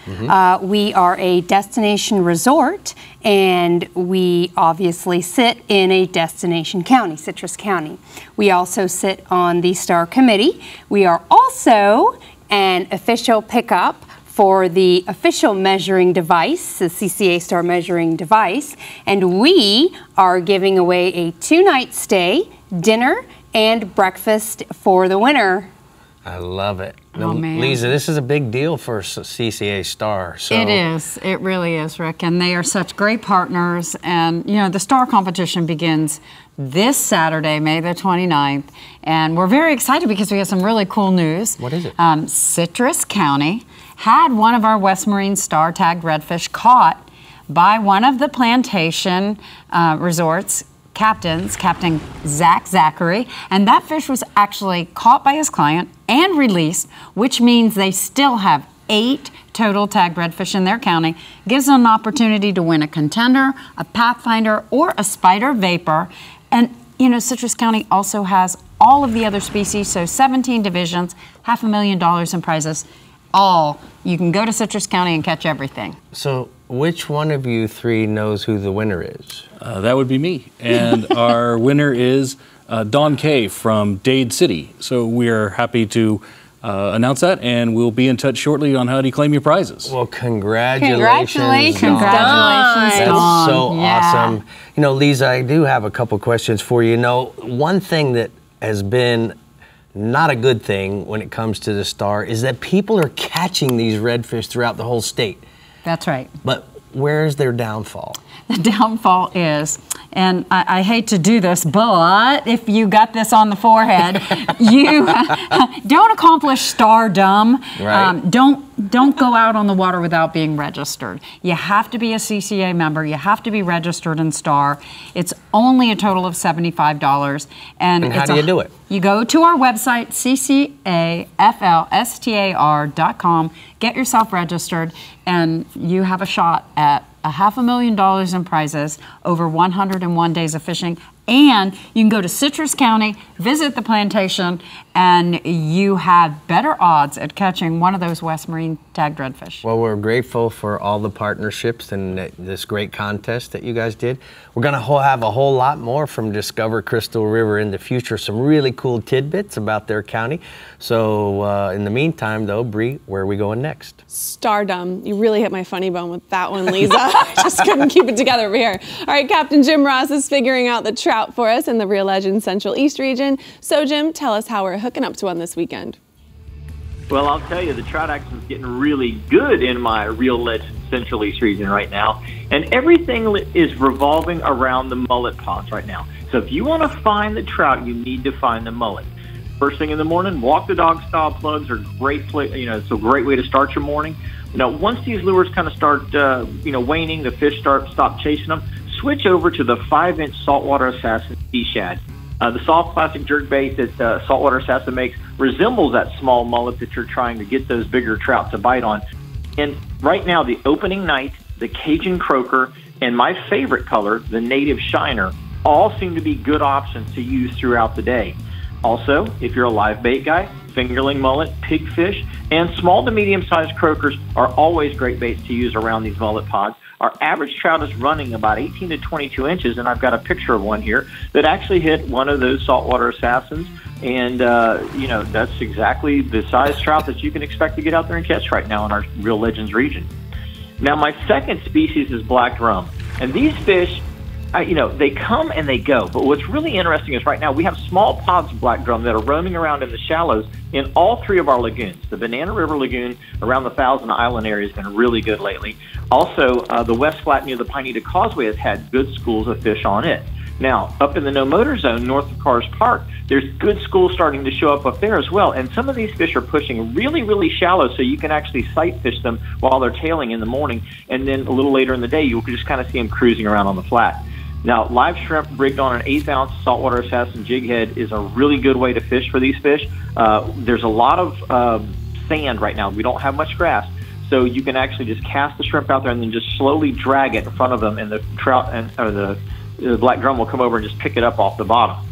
We are a destination resort, and we obviously sit in a destination county, Citrus County. We also sit on the Star Committee. We are also an official pickup for the official measuring device, the CCA Star measuring device, and we are giving away a 2-night stay, dinner, and breakfast for the winner. I love it. Oh, man. Lisa, this is a big deal for CCA Star. So. It is. It really is, Rick. And they are such great partners. And, you know, the Star competition begins this Saturday, May the 29th. And we're very excited because we have some really cool news. What is it? Citrus County had one of our West Marine Star tagged redfish caught by one of the Plantation resorts, captains, Captain Zachary, and that fish was actually caught by his client and released, which means they still have 8 total tagged redfish in their county. Gives them an opportunity to win a contender, a pathfinder, or a spider vapor. And you know, Citrus County also has all of the other species, so 17 divisions, $500,000 in prizes. All. You can go to Citrus County and catch everything. So which one of you 3 knows who the winner is? That would be me. And our winner is Don Kay from Dade City. So we are happy to announce that, and we'll be in touch shortly on how to claim your prizes. Well, congratulations. Congratulations, That's Dawn. so awesome. You know, Lisa, I do have a couple questions for you. You know, one thing that has been not a good thing when it comes to the Star is that people are catching these redfish throughout the whole state. That's right. But where's their downfall? The downfall is, and I hate to do this, but if you got this on the forehead, you don't accomplish stardom. Right. Don't go out on the water without being registered. You have to be a CCA member. You have to be registered in Star. It's only a total of $75. And how do you do it? You go to our website, ccaflstar.com, get yourself registered, and you have a shot at $500,000 in prizes, over 101 days of fishing, and you can go to Citrus County, visit the plantation, and you have better odds at catching one of those West Marine tagged redfish. Well, we're grateful for all the partnerships and this great contest that you guys did. We're going to have a whole lot more from Discover Crystal River in the future, some really cool tidbits about their county. So in the meantime, though, Brie, where are we going next? Stardom. You really hit my funny bone with that one, Lisa. I just couldn't keep it together over here. All right, Captain Jim Ross is figuring out the trout for us in the Real Legends Central East region. So, Jim, tell us how we're hooking up to one this weekend. Well, I'll tell you, the trout action is getting really good in my Real Legends Central East region right now, and everything is revolving around the mullet ponds right now. So if you want to find the trout, you need to find the mullet. First thing in the morning, walk the dog style plugs are great. It's a great way to start your morning. Now, once these lures kind of start, waning, the fish stop chasing them. Switch over to the 5-inch Saltwater Assassin sea shad. The soft plastic jerkbait that Saltwater Assassin makes resembles that small mullet that you're trying to get those bigger trout to bite on. And right now, the opening night, the Cajun croaker, and my favorite color, the native shiner, all seem to be good options to use throughout the day. Also, if you're a live bait guy, fingerling mullet, pigfish, and small to medium-sized croakers are always great baits to use around these mullet pods. Our average trout is running about 18 to 22 inches, and I've got a picture of one here that actually hit one of those Saltwater Assassins. And, that's exactly the size trout that you can expect to get out there and catch right now in our Real Legends region. Now, my second species is black drum. And these fish, they come and they go. But what's really interesting is right now we have small pods of black drum that are roaming around in the shallows in all 3 of our lagoons. The Banana River Lagoon around the Thousand Island area has been really good lately. Also, the West Flat near the Pineda Causeway has had good schools of fish on it. Now, up in the no motor zone north of Cars Park, there's good schools starting to show up there as well. And some of these fish are pushing really, really shallow, so you can actually sight fish them while they're tailing in the morning. And then a little later in the day, you can just kind of see them cruising around on the flat. Now, live shrimp rigged on an 1/8-ounce Saltwater Assassin jig head is a really good way to fish for these fish. There's a lot of sand right now. We don't have much grass. So you can actually just cast the shrimp out there and then just slowly drag it in front of them, and the trout or the black drum will come over and just pick it up off the bottom.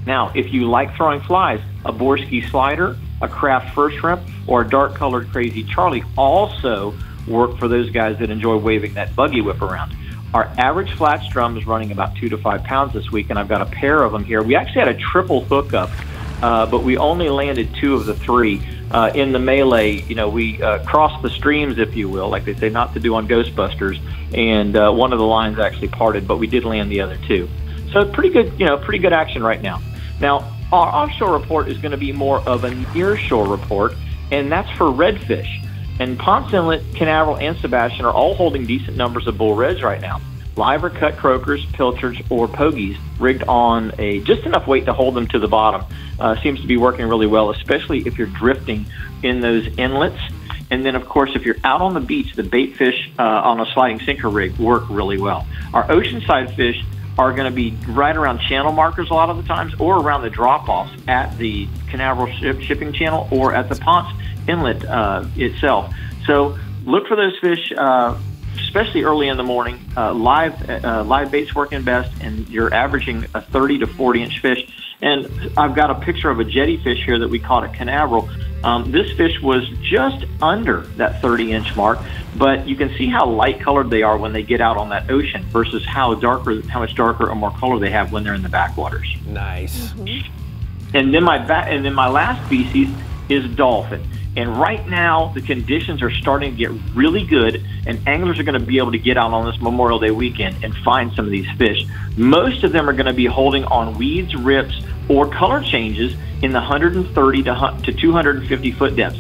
Now, if you like throwing flies, a Borsky slider, a Kraft fur shrimp, or a dark-colored Crazy Charlie also work for those guys that enjoy waving that buggy whip around. Our average flats drum is running about 2 to 5 pounds this week, and I've got a pair of them here. We actually had a triple hookup, but we only landed 2 of the 3. In the melee, we crossed the streams, if you will, like they say not to do on Ghostbusters, and one of the lines actually parted, but we did land the other 2. So pretty good action right now. Now, our offshore report is going to be more of a near-shore report, and that's for redfish. And Ponce Inlet, Canaveral, and Sebastian are all holding decent numbers of bull reds right now. Live or cut croakers, pilchards, or pogies rigged on just enough weight to hold them to the bottom seems to be working really well, especially if you're drifting in those inlets. And then, of course, if you're out on the beach, the bait fish on a sliding sinker rig work really well. Our oceanside fish are going to be right around channel markers a lot of the times, or around the drop-offs at the Canaveral shipping channel or at the Ponce Inlet itself. So look for those fish, especially early in the morning. Live bait's working best, and you're averaging a 30 to 40-inch fish. And I've got a picture of a jetty fish here that we caught at Canaveral. This fish was just under that 30-inch mark, but you can see how light-colored they are when they get out on that ocean versus how much darker or more color they have when they're in the backwaters. Nice. And then my last species is dolphin. And right now, the conditions are starting to get really good, and anglers are going to be able to get out on this Memorial Day weekend and find some of these fish. Most of them are going to be holding on weeds, rips, or color changes in the 130 to 250 foot depths.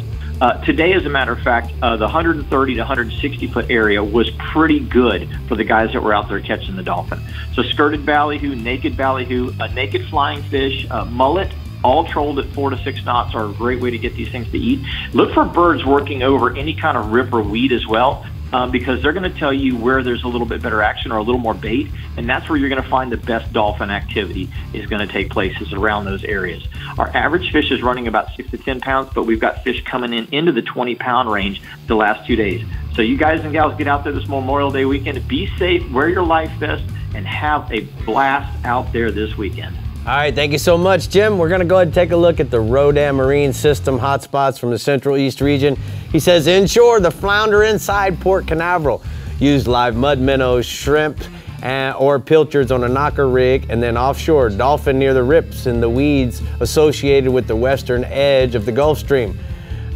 Today, as a matter of fact, the 130 to 160 foot area was pretty good for the guys that were out there catching the dolphin. So skirted ballyhoo, naked ballyhoo, a naked flying fish, mullet, all trolled at 4 to 6 knots are a great way to get these things to eat. Look for birds working over any kind of rip or weed as well, because they're going to tell you where there's a little bit better action or a little more bait, and that's where you're going to find the best dolphin activity is going to take place, is around those areas. Our average fish is running about 6 to 10 pounds, but we've got fish coming into the 20-pound range the last 2 days. So you guys and gals get out there this Memorial Day weekend. Be safe, wear your life vest, and have a blast out there this weekend. All right, thank you so much, Jim. We're going to go ahead and take a look at the Rodan Marine System hotspots from the Central East region. He says inshore, the flounder inside Port Canaveral. Use live mud minnows, shrimp, or pilchards on a knocker rig, and then offshore, dolphin near the rips and the weeds associated with the western edge of the Gulf Stream.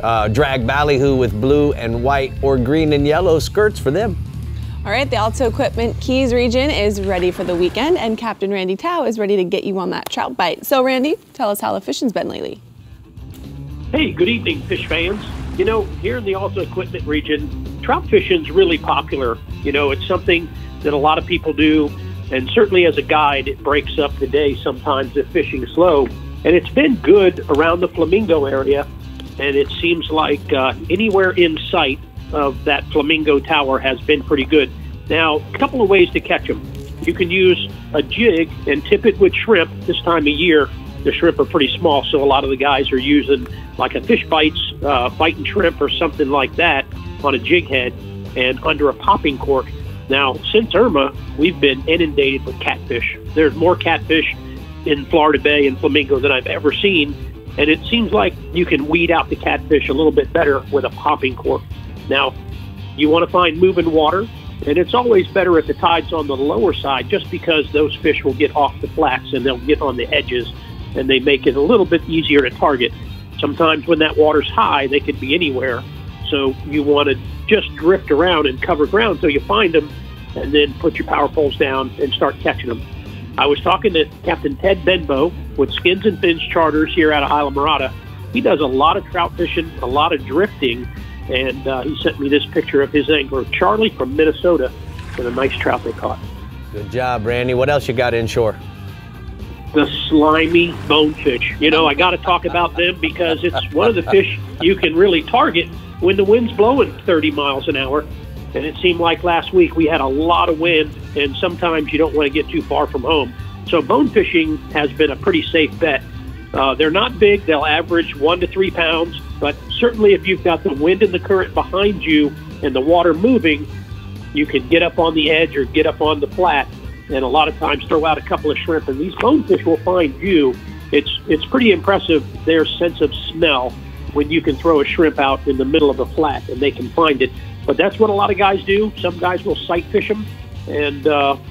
Drag ballyhoo with blue and white or green and yellow skirts for them. All right, the Alto Equipment Keys region is ready for the weekend, and Captain Randy Tao is ready to get you on that trout bite. So Randy, tell us how the fishing's been lately. Hey, good evening, fish fans. You know, here in the Alto Equipment region, trout fishing's really popular. You know, it's something that a lot of people do, and certainly as a guide, it breaks up the day sometimes if fishing's slow. And it's been good around the Flamingo area, and it seems like anywhere in sight of that Flamingo Tower has been pretty good. Now, a couple of ways to catch them. You can use a jig and tip it with shrimp. This time of year, the shrimp are pretty small, so a lot of the guys are using like a Fish Bites, biting shrimp or something like that on a jig head and under a popping cork. Now, since Irma, we've been inundated with catfish. There's more catfish in Florida Bay and Flamingo than I've ever seen, and it seems like you can weed out the catfish a little bit better with a popping cork. Now, you want to find moving water, and it's always better if the tide's on the lower side, just because those fish will get off the flats and they'll get on the edges, and they make it a little bit easier to target. Sometimes when that water's high, they could be anywhere, so you want to just drift around and cover ground until you find them, and then put your power poles down and start catching them. I was talking to Captain Ted Benbow with Skins and Fins Charters here out of Isla Mirada. He does a lot of trout fishing, a lot of drifting, and he sent me this picture of his angler, Charlie from Minnesota, with a nice trout they caught. Good job, Randy. What else you got inshore? The slimy bonefish. You know, I got to talk about them because it's one of the fish you can really target when the wind's blowing 30 miles an hour. And it seemed like last week we had a lot of wind, and sometimes you don't want to get too far from home. So bone fishing has been a pretty safe bet. They're not big. They'll average 1 to 3 pounds. But certainly if you've got the wind and the current behind you and the water moving, you can get up on the edge or get up on the flat and a lot of times throw out a couple of shrimp. And these bonefish will find you. It's pretty impressive, their sense of smell, when you can throw a shrimp out in the middle of a flat and they can find it. But that's what a lot of guys do. Some guys will sight fish them. And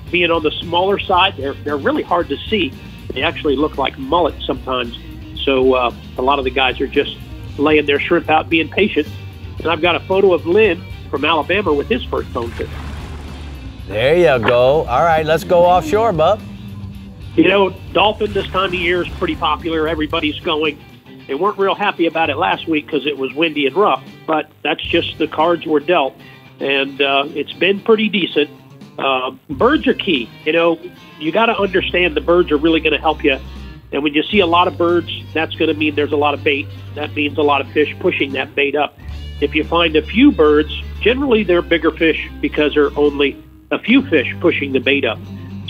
being on the smaller side, they're really hard to see. They actually look like mullet sometimes. So a lot of the guys are just laying their shrimp out, being patient. And I've got a photo of Lynn from Alabama with his first bonefish. There you go. All right, let's go offshore, bub. You know, dolphin this time of year is pretty popular. Everybody's going. They weren't real happy about it last week because it was windy and rough, but that's just the cards were dealt. And it's been pretty decent. Birds are key. You know, you got to understand the birds are really going to help you. And when you see a lot of birds, that's going to mean there's a lot of bait. That means a lot of fish pushing that bait up. If you find a few birds, generally they're bigger fish because there are only a few fish pushing the bait up.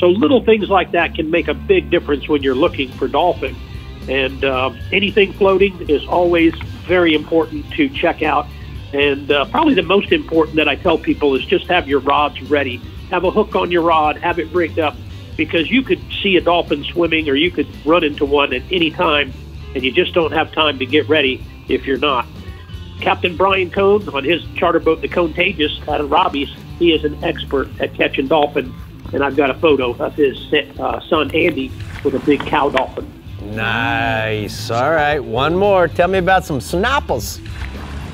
So little things like that can make a big difference when you're looking for dolphin. And anything floating is always very important to check out. And probably the most important that I tell people is just have your rods ready. Have a hook on your rod, have it rigged up, because you could see a dolphin swimming or you could run into one at any time, and you just don't have time to get ready if you're not. Captain Brian Cone, on his charter boat, the Contagious, out of Robbie's, he is an expert at catching dolphin, and I've got a photo of his son, Andy, with a big cow dolphin. Nice. All right, one more. Tell me about some snapples.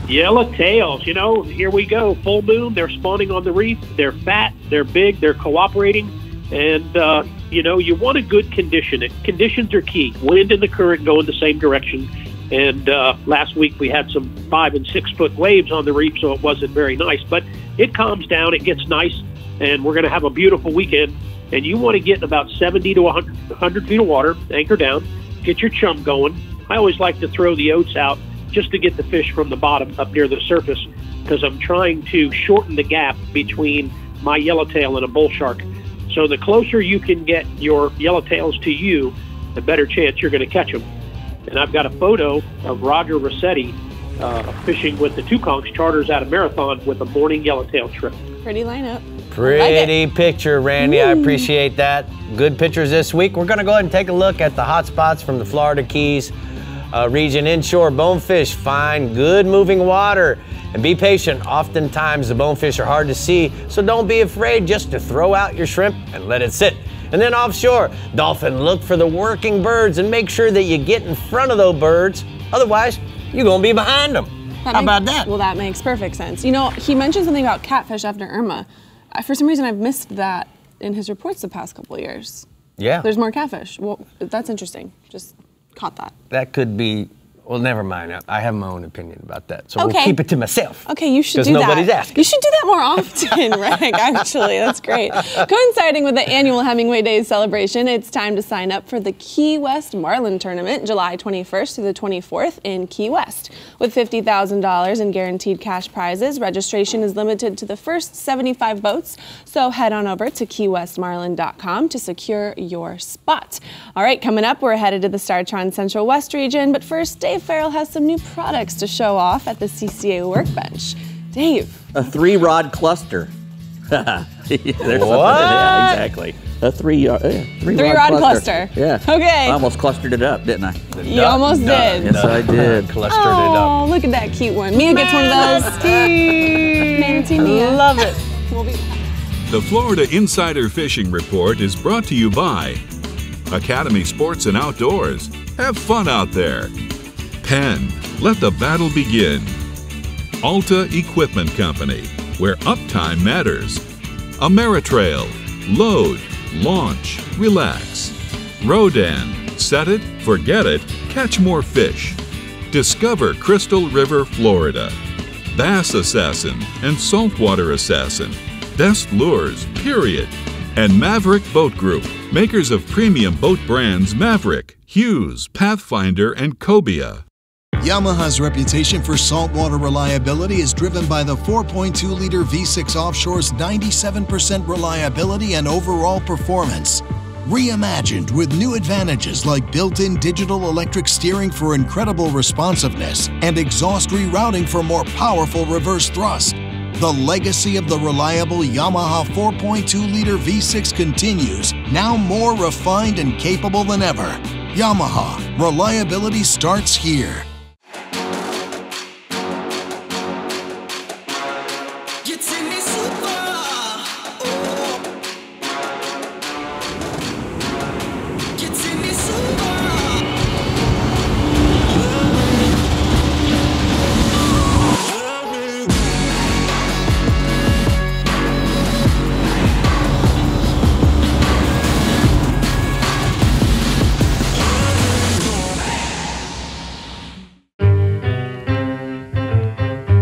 Yellowtails, you know, here we go. Full moon, they're spawning on the reef. They're fat, they're big, they're cooperating. And, you know, you want a good condition. Conditions are key. Wind and the current go in the same direction. And last week we had some 5 and 6 foot waves on the reef, so it wasn't very nice. But it calms down, it gets nice, and we're going to have a beautiful weekend. And you want to get about 70 to 100 feet of water, anchor down, get your chum going. I always like to throw the oats out just to get the fish from the bottom up near the surface, because I'm trying to shorten the gap between my yellowtail and a bull shark. So the closer you can get your yellowtails to you, the better chance you're going to catch them. And I've got a photo of Roger Rossetti fishing with the 2 conchs charters out of Marathon with a morning yellowtail trip. Pretty lineup. Pretty picture, Randy. I appreciate that. Good pictures this week. We're going to go ahead and take a look at the hot spots from the Florida Keys region. Inshore bonefish find good moving water. And be patient. Oftentimes the bonefish are hard to see, so don't be afraid just to throw out your shrimp and let it sit. And then offshore, dolphin, look for the working birds and make sure that you get in front of those birds. Otherwise, you're going to be behind them. How about that? Well, that makes perfect sense. You know, he mentioned something about catfish after Irma. For some reason, I've missed that in his reports the past couple of years. Yeah. There's more catfish. Well, that's interesting. Just caught that. That could be, well, never mind. I have my own opinion about that, so we'll keep it to myself. Okay, you should do that. Because nobody's asking. You should do that more often, Rick, actually. That's great. Coinciding with the annual Hemingway Days celebration, it's time to sign up for the Key West Marlin Tournament, July 21st through the 24th in Key West. With $50,000 in guaranteed cash prizes, registration is limited to the first 75 boats, so head on over to keywestmarlin.com to secure your spot. All right, coming up, we're headed to the StarTron Central West region, but first, Dave Farrell has some new products to show off at the CCA workbench. Dave. A 3-rod cluster. There's what? Yeah, exactly. A 3-rod cluster. Yeah. Okay. I almost clustered it up, didn't I? You almost did. Yes, I did. Clustered it up. Oh, look at that cute one. Mia gets one of those. Manatee Mia. Love it. We'll be The Florida Insider Fishing Report is brought to you by Academy Sports and Outdoors. Have fun out there. Penn, let the battle begin. Alta Equipment Company, where uptime matters. Ameritrail, load, launch, relax. Rodan, set it, forget it, catch more fish. Discover Crystal River, Florida. Bass Assassin and Saltwater Assassin. Best lures, period. And Maverick Boat Group, makers of premium boat brands Maverick, Hughes, Pathfinder, and Cobia. Yamaha's reputation for saltwater reliability is driven by the 4.2-liter V6 Offshore's 97% reliability and overall performance. Reimagined with new advantages like built-in digital electric steering for incredible responsiveness and exhaust rerouting for more powerful reverse thrust. The legacy of the reliable Yamaha 4.2-liter V6 continues, now more refined and capable than ever. Yamaha, reliability starts here.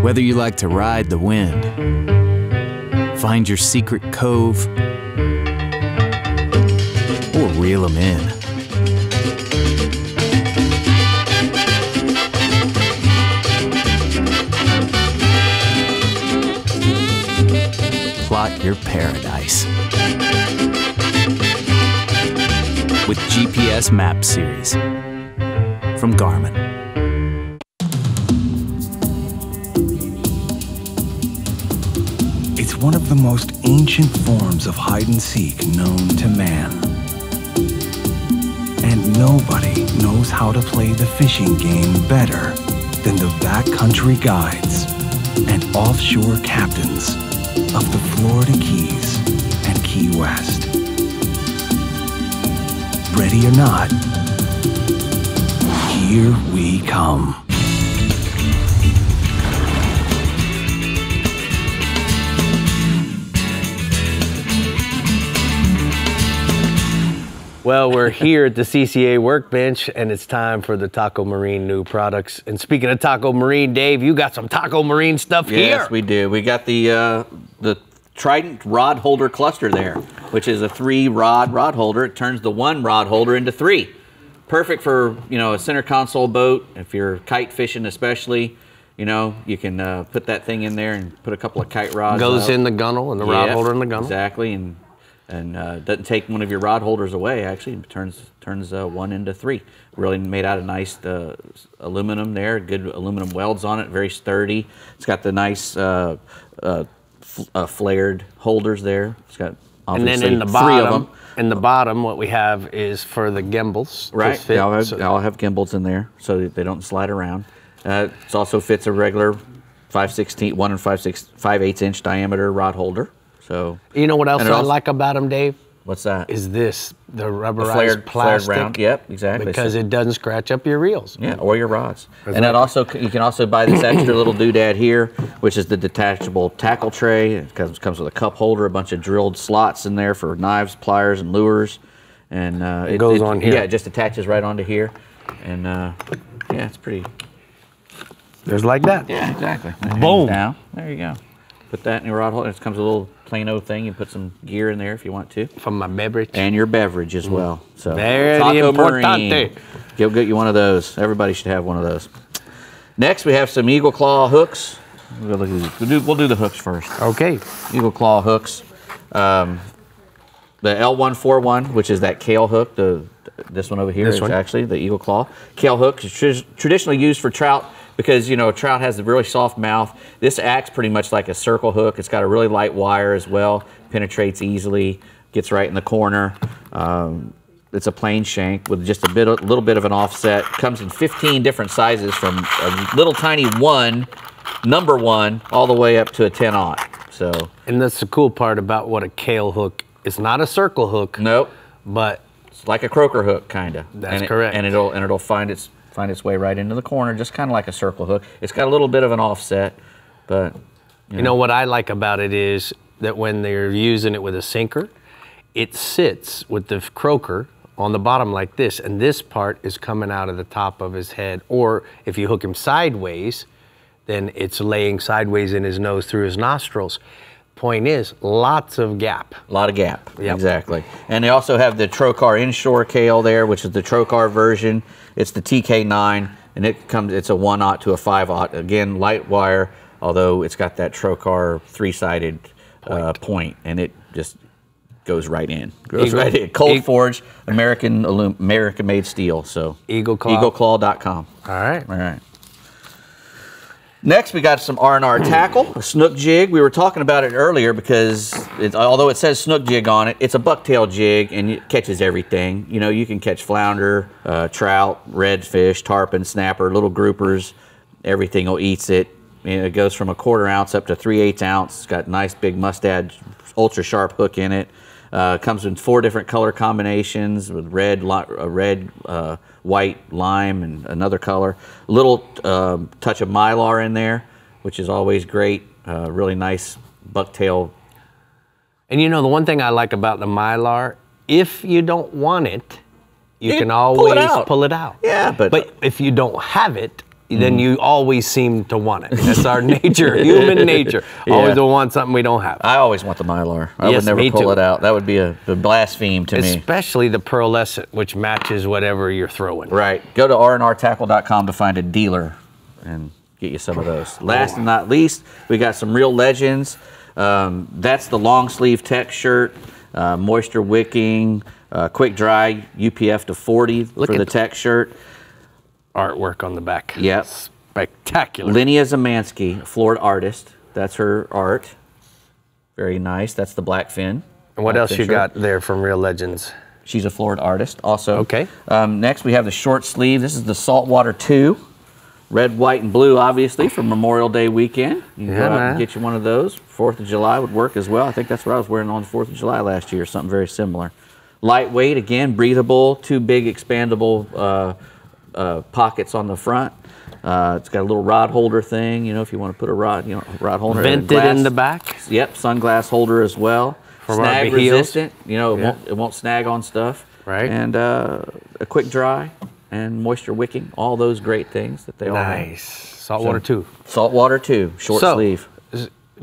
Whether you like to ride the wind, find your secret cove, or reel them in. Plot your paradise. with GPS Map Series from Garmin. It's one of the most ancient forms of hide-and-seek known to man. And nobody knows how to play the fishing game better than the backcountry guides and offshore captains of the Florida Keys and Key West. Ready or not, here we come. Well, we're here at the CCA workbench, and it's time for the Taco Marine new products. And speaking of Taco Marine, Dave, you got some Taco Marine stuff here. Yes, we do. We got the Trident rod holder cluster there, which is a 3-rod rod holder. It turns the 1 rod holder into 3. Perfect for, a center console boat. If you're kite fishing especially, you can put that thing in there and put a couple of kite rods. Goes in the gunnel and the rod holder in the gunnel. Exactly, and doesn't take one of your rod holders away. Actually, it turns 1 into 3. Really made out of nice aluminum there. Good aluminum welds on it. Very sturdy. It's got the nice flared holders there. It's got obviously and then in the 3 bottom, of them. In the bottom, what we have is for the gimbals. Right. They all have gimbals in there so that they don't slide around. It also fits a regular 5/16, 1 and 5/8 inch diameter rod holder. So you know what else I like about them, Dave? What's that? Is this the rubberized plastic? Flared round. Yep, exactly. Because it doesn't scratch up your reels. Yeah, or your rods. And that also, you can also buy this extra little doodad here, which is the detachable tackle tray. It comes with a cup holder, a bunch of drilled slots in there for knives, pliers, and lures. And it goes on here. Yeah, it just attaches right onto here. And yeah, it's pretty. Just like that. Yeah, exactly. Boom. Now, there you go. Put that in your rod holder. It comes with a little Plano thing. You put some gear in there if you want to. From my beverage. And your beverage as well. So very Taco importante. Marine. Go get you one of those. Everybody should have one of those. Next, we have some Eagle Claw hooks. We'll do the hooks first. Okay. Eagle Claw hooks. The L141, which is that kale hook. This one over here is actually the Eagle Claw. Kale hook is traditionally used for trout because, trout has a really soft mouth. This acts pretty much like a circle hook. It's got a really light wire as well. Penetrates easily. Gets right in the corner. It's a plain shank with just a little bit of an offset. Comes in 15 different sizes from a little tiny 1, number 1, all the way up to a 10-aught. So. And that's the cool part about what a kale hook is. It's not a circle hook. Nope. But it's like a croaker hook, kind of. That's correct. And it'll find its way right into the corner, just kind of like a circle hook. It's got a little bit of an offset, but you know what I like about it is that when they're using it with a sinker, it sits with the croaker on the bottom like this, and this part is coming out of the top of his head. Or if you hook him sideways, then it's laying sideways in his nose through his nostrils. Point is, lots of gap. A lot of gap, exactly. And they also have the Trocar inshore kale there, which is the Trocar version. It's the TK9, and it's a 1/0 to a 5/0. Again, light wire, although it's got that Trocar 3-sided point, and it just goes right in. Goes right in. Cold forged, American-made steel. So EagleClaw.com. All right. All right. Next, we got some R&R tackle, a snook jig. We were talking about it earlier because although it says snook jig on it, it's a bucktail jig and it catches everything. You can catch flounder, trout, redfish, tarpon, snapper, little groupers. Everything eats it. And it goes from a 1/4 ounce up to 3/8 ounce. It's got a nice big mustad, ultra sharp hook in it. Comes in 4 different color combinations with red, white, lime, and another color. A little touch of mylar in there, which is always great. Really nice bucktail. And the one thing I like about the mylar, if you don't want it, you can always pull it out. Yeah, but if you don't have it, then you always seem to want it. That's our nature, human nature. Always want something we don't have. I always want the mylar. I would never pull it out. That would be a blaspheme to me. Especially the pearlescent, which matches whatever you're throwing. Right. Go to rnrtackle.com to find a dealer and get you some of those. Last and not least, we got some Real Legends. That's the long sleeve tech shirt, moisture wicking, Quick dry, UPF to 40 for the tech shirt. Artwork on the back. Yep. Spectacular. Linnea Zamansky, Florida artist. That's her art. Very nice. That's the black fin. And what else you got there from Real Legends? She's a Florida artist also. Okay. Next we have the short sleeve. This is the Saltwater 2. Red, white, and blue, obviously, for Memorial Day weekend. You can go out and get you one of those. 4th of July would work as well. I think that's what I was wearing on the 4th of July last year, something very similar. Lightweight, again, breathable, 2 big expandable pockets on the front. It's got a little rod holder thing, you know, if you want to put a rod, rod holder. Vented in the back. Yep, sunglass holder as well. Snag resistant, you know, it won't snag on stuff. Right. And a quick dry and moisture wicking, all those great things that they all have. Nice. Saltwater 2. Saltwater 2, short sleeve.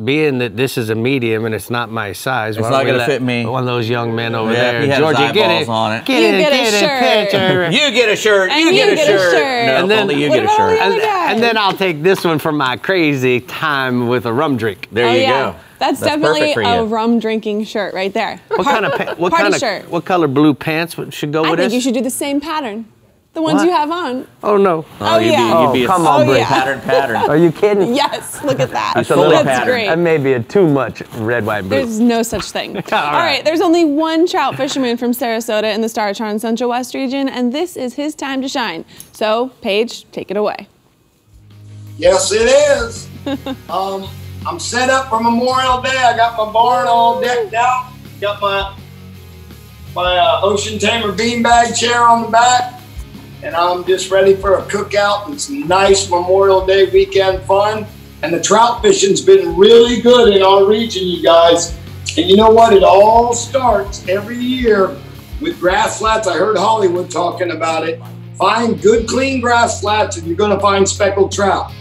Being that this is a medium and it's not my size, it's not going to fit me. One of those young men over there. Georgie, get it. On it. Get it. Picture. You get a shirt. And you get a shirt. No, and then, only you get a shirt. And then I'll take this one for my crazy time with a rum drink. There you go. That's definitely a rum drinking shirt right there. What color blue pants should go with I this? think you should do the same pattern. The ones you have on. Oh no. Oh yeah. You'd be come on, Brie. Pattern. Are you kidding? Yes, look at that. That's great. That may be too much red, white, blue. There's no such thing. All right, there's only one trout fisherman from Sarasota in the Star-Charn Central West region, and this is his time to shine. So, Paige, take it away. Yes, it is. I'm set up for Memorial Day. I got my barn all decked out. Got my Ocean Tamer beanbag chair on the back. And I'm just ready for a cookout and some nice Memorial Day weekend fun. And the trout fishing's been really good in our region, you guys. And you know what? It all starts every year with grass flats. I heard Hollywood talking about it. Find good, clean grass flats and you're going to find speckled trout.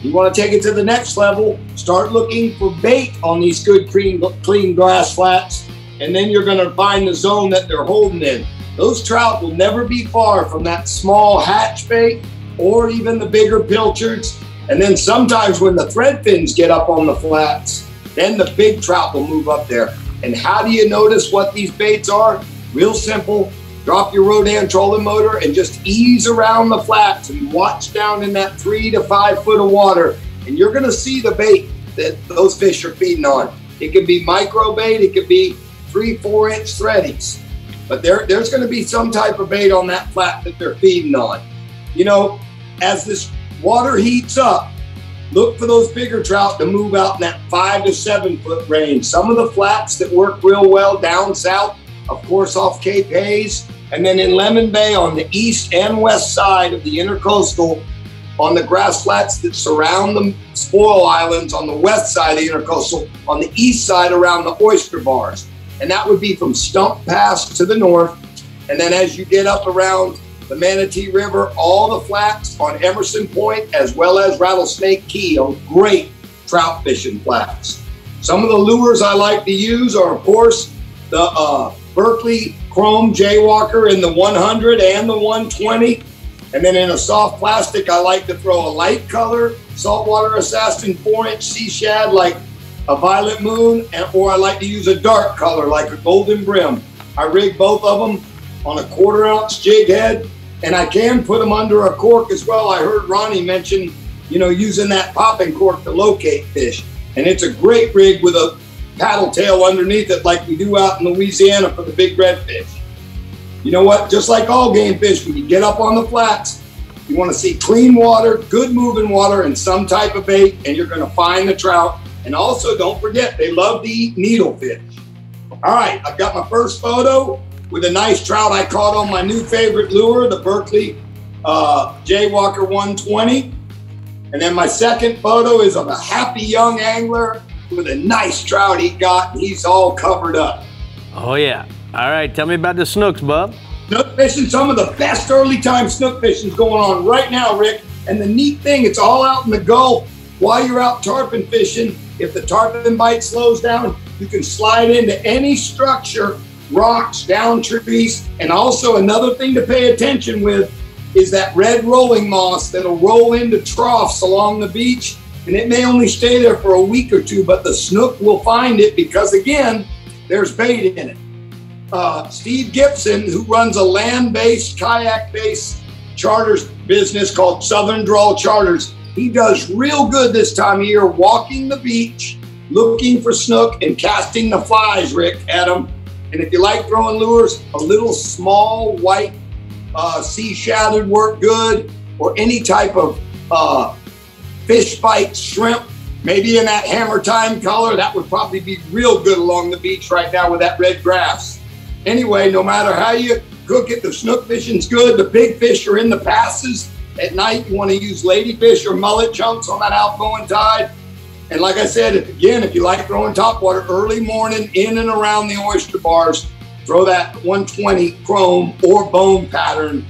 You want to take it to the next level, start looking for bait on these good, clean grass flats. And then you're going to find the zone that they're holding in. Those trout will never be far from that small hatch bait or even the bigger pilchards. And then sometimes when the thread fins get up on the flats, then the big trout will move up there. And how do you notice what these baits are? Real simple. Drop your Rodan trolling motor and just ease around the flats and watch down in that 3 to 5 foot of water. And you're gonna see the bait that those fish are feeding on. It could be micro bait, it could be 3-4 inch threadies. But there's going to be some type of bait on that flat that they're feeding on. You know, as this water heats up, look for those bigger trout to move out in that 5 to 7 foot range. Some of the flats that work real well down south, of course, off Cape Hayes, and then in Lemon Bay on the east and west side of the intercoastal, on the grass flats that surround the spoil islands on the west side of the intercoastal, on the east side around the oyster bars. And that would be from Stump Pass to the north. And then as you get up around the Manatee River, all the flats on Emerson Point, as well as Rattlesnake Key, are great trout fishing flats. Some of the lures I like to use are, of course, the Berkley Chrome Jaywalker in the 100 and the 120. And then in a soft plastic, I like to throw a light color saltwater assassin 4-inch sea shad like a violet moon, or I like to use a dark color like a golden brim. I rig both of them on a 1/4 ounce jig head, and I can put them under a cork as well. I heard Ronnie mention, you know, using that popping cork to locate fish. And it's a great rig with a paddle tail underneath it like we do out in Louisiana for the big redfish. You know what? Just like all game fish, when you get up on the flats, you want to see clean water, good moving water, and some type of bait, and you're going to find the trout. And also, don't forget, they love to eat needlefish. All right, I've got my first photo with a nice trout I caught on my new favorite lure, the Berkley Jaywalker 120. And then my second photo is of a happy young angler with a nice trout he got, and he's all covered up. Oh, yeah. All right, tell me about the snooks, bub. Snook fishing, some of the best early time snook fishing is going on right now, Rick. And the neat thing, it's all out in the Gulf. While you're out tarpon fishing, if the tarpon bite slows down, you can slide into any structure, rocks, down trees. And also another thing to pay attention with is that red rolling moss that'll roll into troughs along the beach. And it may only stay there for a week or two, but the snook will find it because, again, there's bait in it. Steve Gibson, who runs a land-based, kayak-based charters business called Southern Draw Charters. He does real good this time of year, walking the beach, looking for snook and casting the flies, Rick, at them. And if you like throwing lures, a little small white sea shadowed work good, or any type of fish bite shrimp, maybe in that hammer time color. That would probably be real good along the beach right now with that red grass. Anyway, no matter how you cook it, the snook fishing's good. The big fish are in the passes. At night, you want to use ladyfish or mullet chunks on that outgoing tide. And like I said, again, if you like throwing topwater early morning in and around the oyster bars, throw that 120 chrome or bone pattern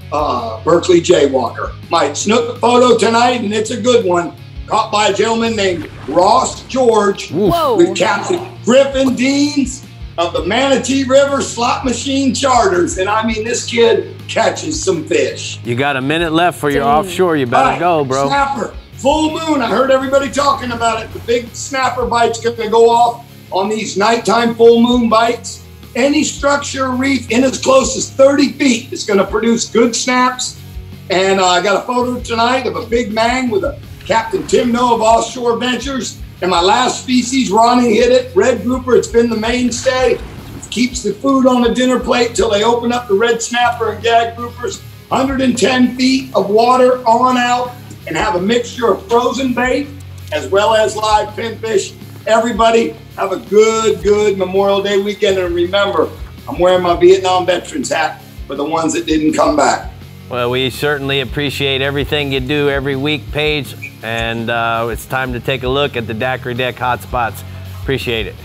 Berkeley Jaywalker. My snook photo tonight, and it's a good one, caught by a gentleman named Ross George with Captain Griffin Deans of the Manatee River Slot Machine Charters. And I mean, this kid catches some fish. You got a minute left for your offshore. You better go, bro. Snapper, full moon. I heard everybody talking about it. The big snapper bite's going to go off on these nighttime full moon bites. Any structure reef in as close as 30 feet is going to produce good snaps. And I got a photo tonight of a big mang with a Captain Tim No of Offshore Ventures. And my last species, Ronnie hit it, red grouper. It's been the mainstay. It keeps the food on the dinner plate till they open up the red snapper and gag groupers. 110 feet of water on out, and have a mixture of frozen bait as well as live pinfish. Everybody have a good Memorial Day weekend. And remember, I'm wearing my Vietnam Veterans hat for the ones that didn't come back. Well, we certainly appreciate everything you do every week, Paige, and it's time to take a look at the Daiquiri Deck hotspots. Appreciate it.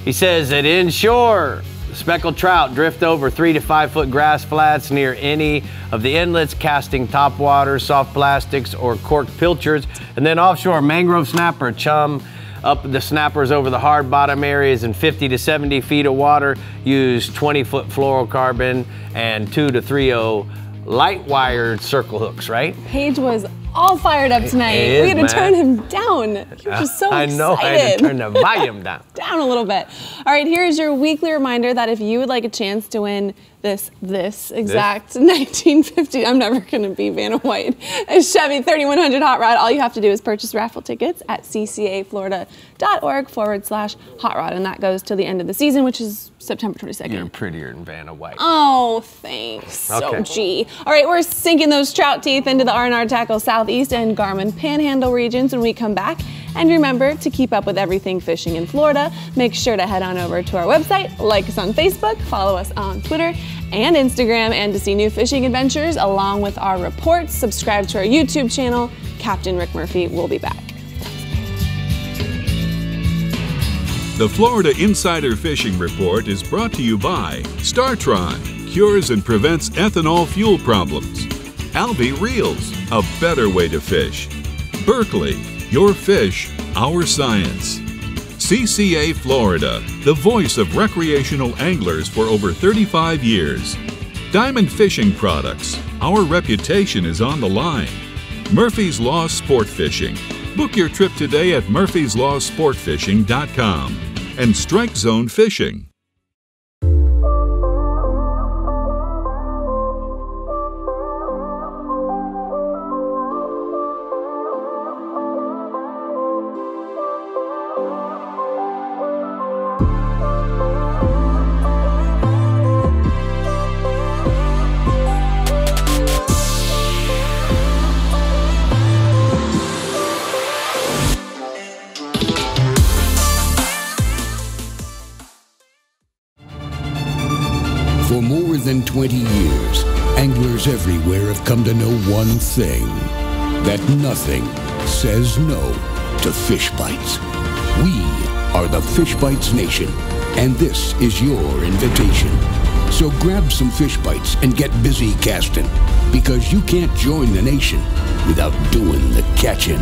He says that inshore, speckled trout drift over 3 to 5 foot grass flats near any of the inlets, casting topwater, soft plastics, or corked pilchards, and then offshore, mangrove snapper, chum, up the snappers over the hard bottom areas in 50 to 70 feet of water. Use 20-foot fluorocarbon and 2 to 3/0 light wired circle hooks, right? Paige was all fired up tonight. We had to turn him down. He was just so excited. I know, I had to turn the volume down. Down a little bit. All right, here's your weekly reminder that if you would like a chance to win this exact 1950, I'm never gonna be Vanna White, a Chevy 3100 Hot Rod, all you have to do is purchase raffle tickets at ccaflorida.org/hot rod, and that goes till the end of the season, which is September 22nd. You're prettier than Vanna White. Oh, thanks. Okay. So, all right, we're sinking those trout teeth into the R&R Tackle Southeast and Garmin Panhandle regions when we come back. And remember, to keep up with everything fishing in Florida, make sure to head on over to our website, like us on Facebook, follow us on Twitter and Instagram, and to see new fishing adventures along with our reports, subscribe to our YouTube channel. Captain Rick Murphy will be back. The Florida Insider Fishing Report is brought to you by StarTron, cures and prevents ethanol fuel problems. Albi Reels, a better way to fish. Berkeley, your fish, our science. CCA Florida, the voice of recreational anglers for over 35 years. Diamond Fishing Products, our reputation is on the line. Murphy's Law Sport Fishing. Book your trip today at murphyslawsportfishing.com. And Strike Zone Fishing. For more than 20 years, anglers everywhere have come to know one thing, that nothing says no to fish bites. We are the Fish Bites Nation, and this is your invitation. So grab some fish bites and get busy casting, because you can't join the nation without doing the catching.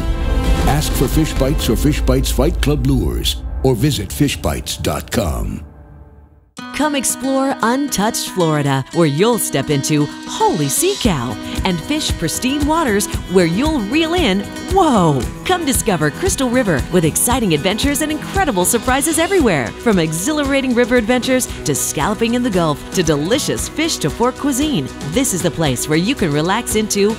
Ask for Fish Bites or Fish Bites Fight Club lures, or visit fishbites.com. Come explore untouched Florida, where you'll step into holy sea cow and fish pristine waters where you'll reel in, whoa! Come discover Crystal River with exciting adventures and incredible surprises everywhere. From exhilarating river adventures to scalloping in the Gulf to delicious fish to fork cuisine, this is the place where you can relax into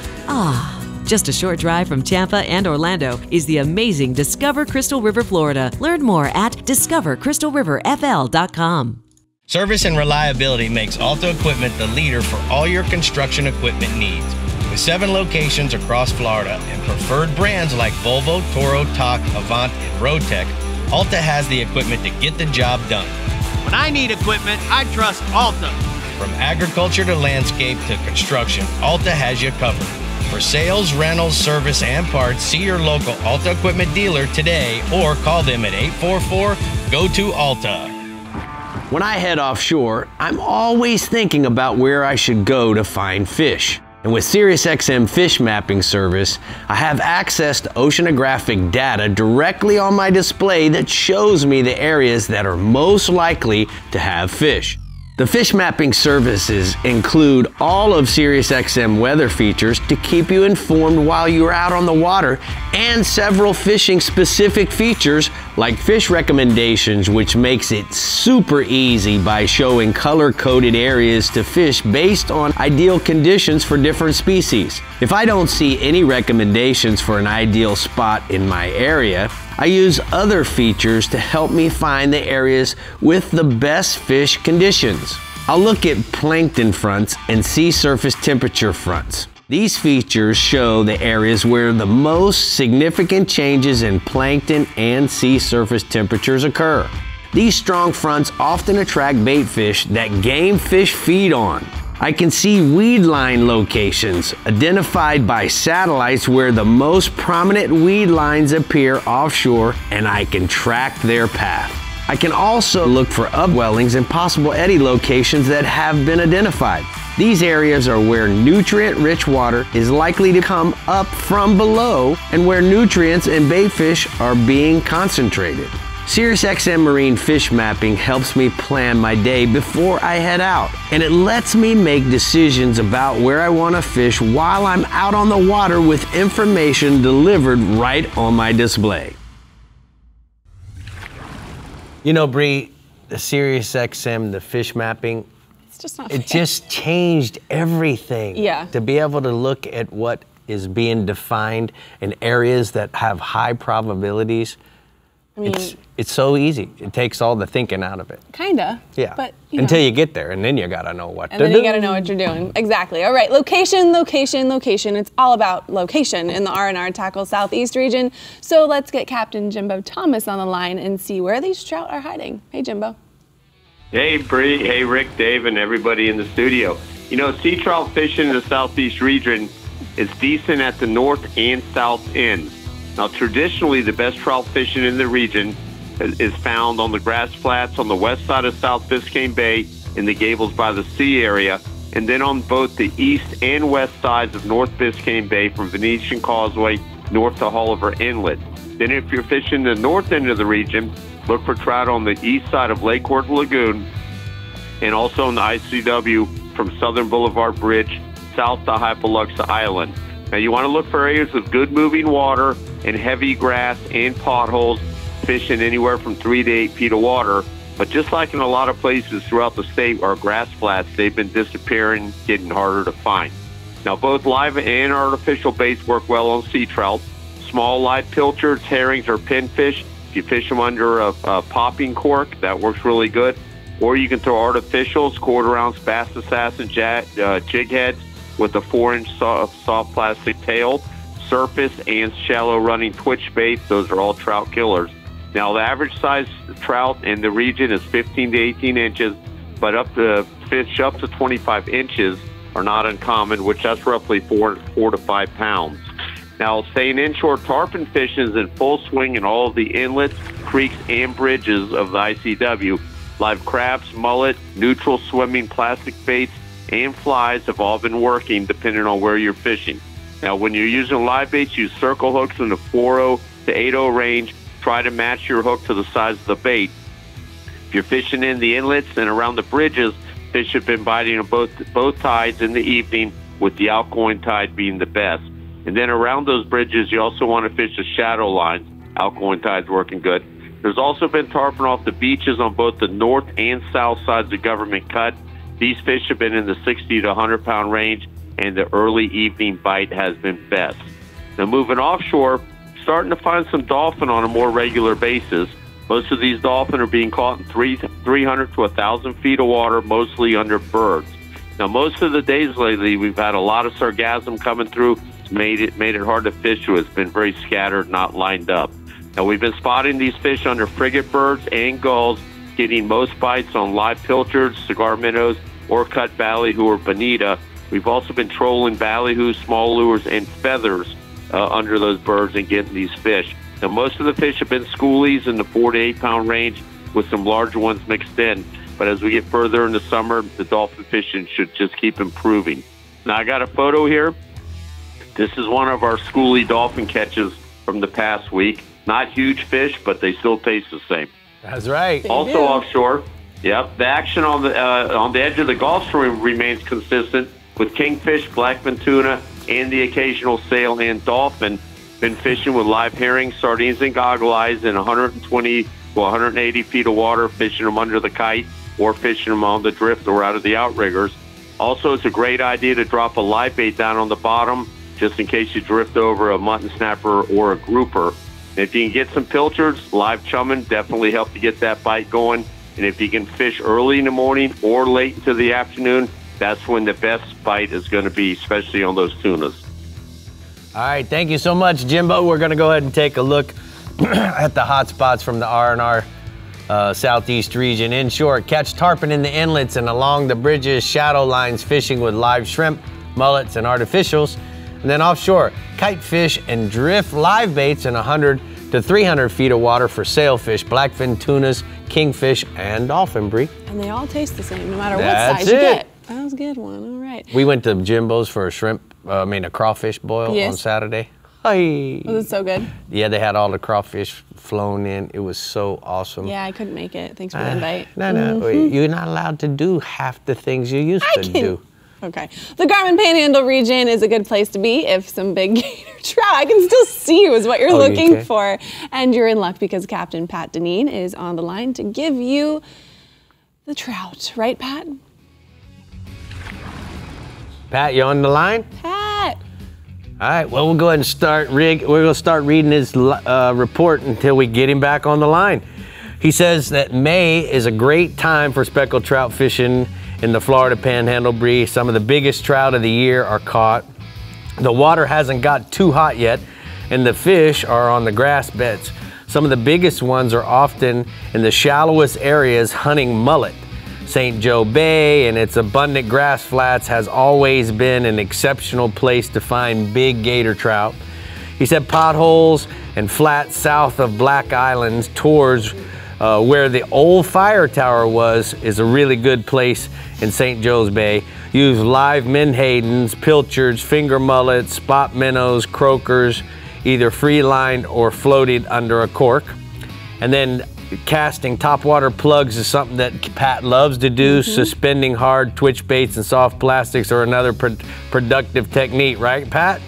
Just a short drive from Tampa and Orlando is the amazing Discover Crystal River, Florida. Learn more at discovercrystalriverfl.com. Service and reliability makes Alta Equipment the leader for all your construction equipment needs. With 7 locations across Florida and preferred brands like Volvo, Toro, TOC, Avant, and Roadtech, Alta has the equipment to get the job done. When I need equipment, I trust Alta. From agriculture to landscape to construction, Alta has you covered. For sales, rentals, service, and parts, see your local Alta Equipment dealer today or call them at 844-GO-TO-ALTA. When I head offshore, I'm always thinking about where I should go to find fish. And with SiriusXM Fish Mapping Service, I have access to oceanographic data directly on my display that shows me the areas that are most likely to have fish. The fish mapping services include all of SiriusXM weather features to keep you informed while you're out on the water, and several fishing specific features like fish recommendations, which makes it super easy by showing color-coded areas to fish based on ideal conditions for different species. If I don't see any recommendations for an ideal spot in my area, I use other features to help me find the areas with the best fish conditions. I'll look at plankton fronts and sea surface temperature fronts. These features show the areas where the most significant changes in plankton and sea surface temperatures occur. These strong fronts often attract bait fish that game fish feed on. I can see weed line locations identified by satellites where the most prominent weed lines appear offshore, and I can track their path. I can also look for upwellings and possible eddy locations that have been identified. These areas are where nutrient-rich water is likely to come up from below and where nutrients and bait fish are being concentrated. SiriusXM Marine Fish Mapping helps me plan my day before I head out, and it lets me make decisions about where I want to fish while I'm out on the water with information delivered right on my display. You know, Brie, the SiriusXM, the fish mapping, It's just not it just changed everything. Yeah. To be able to look at what is being defined in areas that have high probabilities, I mean, it's so easy. It takes all the thinking out of it. Kinda. Yeah. But until you get there, and then you gotta know what to do. And then you gotta know what you're doing. Exactly. All right. Location, location, location. It's all about location in the R&R Tackle Southeast region. So let's get Captain Jimbo Thomas on the line and see where these trout are hiding. Hey, Jimbo. Hey, Bree. Hey, Rick, Dave, and everybody in the studio. You know, sea trout fishing in the Southeast region is decent at the north and south ends. Now, traditionally, the best trout fishing in the region is found on the grass flats on the west side of South Biscayne Bay in the Gables by the Sea area, and then on both the east and west sides of North Biscayne Bay from Venetian Causeway north to Oliver Inlet. Then if you're fishing the north end of the region, look for trout on the east side of Lake Worth Lagoon and also on the ICW from Southern Boulevard Bridge south to Hypoluxa Island. Now, you want to look for areas of good moving water and heavy grass and potholes, fishing anywhere from 3 to 8 feet of water. But just like in a lot of places throughout the state where grass flats, they've been disappearing, getting harder to find. Now, both live and artificial baits work well on sea trout. Small live pilchards, herrings, or pinfish, if you fish them under a popping cork, that works really good. Or you can throw artificials, quarter-ounce bass assassin jig heads with a 4-inch soft plastic tail, surface and shallow running twitch bait. Those are all trout killers. Now, the average size trout in the region is 15 to 18 inches, but fish up to 25 inches are not uncommon, which that's roughly 4 to 5 pounds. Now, staying inshore tarpon fishing is in full swing in all of the inlets, creeks, and bridges of the ICW. Live crabs, mullet, neutral swimming plastic baits, and flies have all been working depending on where you're fishing. Now, when you're using live baits, use circle hooks in the 4.0 to 8.0 range. Try to match your hook to the size of the bait. If you're fishing in the inlets and around the bridges, fish have been biting on both tides in the evening, with the outgoing tide being the best. And then around those bridges, you also want to fish the shadow lines. Outgoing tide's working good. There's also been tarpon off the beaches on both the north and south sides of Government Cut. These fish have been in the 60 to 100 pound range, and the early evening bite has been best. Now moving offshore, starting to find some dolphin on a more regular basis. Most of these dolphin are being caught in 300 to 1,000 feet of water, mostly under birds. Now, most of the days lately, we've had a lot of sargassum coming through. It's made it hard to fish with. It's been very scattered, not lined up. Now, we've been spotting these fish under frigate birds and gulls, getting most bites on live pilchards, cigar minnows, or cut ballyhoo or bonita. We've also been trolling ballyhoo, small lures, and feathers under those birds and getting these fish. Now, most of the fish have been schoolies in the 4 to 8 pound range with some larger ones mixed in. But as we get further into summer, the dolphin fishing should just keep improving. Now, I got a photo here. This is one of our schoolie dolphin catches from the past week. Not huge fish, but they still taste the same. That's right. Also offshore, yep, the action on the edge of the Gulf Stream remains consistent with kingfish, blackfin tuna, and the occasional sail and dolphin. Been fishing with live herring, sardines, and goggle eyes in 120 to 180 feet of water, fishing them under the kite or fishing them on the drift or out of the outriggers. Also, it's a great idea to drop a live bait down on the bottom just in case you drift over a mutton snapper or a grouper. And if you can get some pilchards, live chumming definitely help to get that bite going. And if you can fish early in the morning or late into the afternoon, that's when the best bite is going to be, especially on those tunas. All right, thank you so much, Jimbo. We're going to go ahead and take a look at the hot spots from the R&R Southeast region. Inshore, catch tarpon in the inlets and along the bridges, shadow lines, fishing with live shrimp, mullets, and artificials. And then offshore, kite fish and drift live baits in 100 to 300 feet of water for sailfish, blackfin tunas, kingfish, and dolphin, Brie. And they all taste the same, no matter what That's size you it. get. That was a good one. All right. We went to Jimbo's for a crawfish boil on Saturday. Hi. Was it so good? Yeah, they had all the crawfish flown in. It was so awesome. Yeah, I couldn't make it. Thanks for the invite. No, you're not allowed to do half the things you used to do. Okay. The Garmin Panhandle region is a good place to be if some big gator trout, I can still see you, is what you're looking for. And you're in luck because Captain Pat Deneen is on the line to give you the trout. Right, Pat? Pat, you on the line? Pat. All right, well, we'll go ahead and start. We're going to start reading his report until we get him back on the line. He says that May is a great time for speckled trout fishing in the Florida Panhandle, Brie. Some of the biggest trout of the year are caught. The water hasn't got too hot yet, and the fish are on the grass beds. Some of the biggest ones are often in the shallowest areas hunting mullet. St. Joe Bay and its abundant grass flats has always been an exceptional place to find big gator trout. He said potholes and flats south of Black Islands towards where the old fire tower was is a really good place in St. Joe's Bay. Use live menhadens, pilchards, finger mullets, spot minnows, croakers, either free-lined or floated under a cork. And then casting topwater plugs is something that Pat loves to do. Suspending hard twitch baits and soft plastics are another productive technique, right, Pat?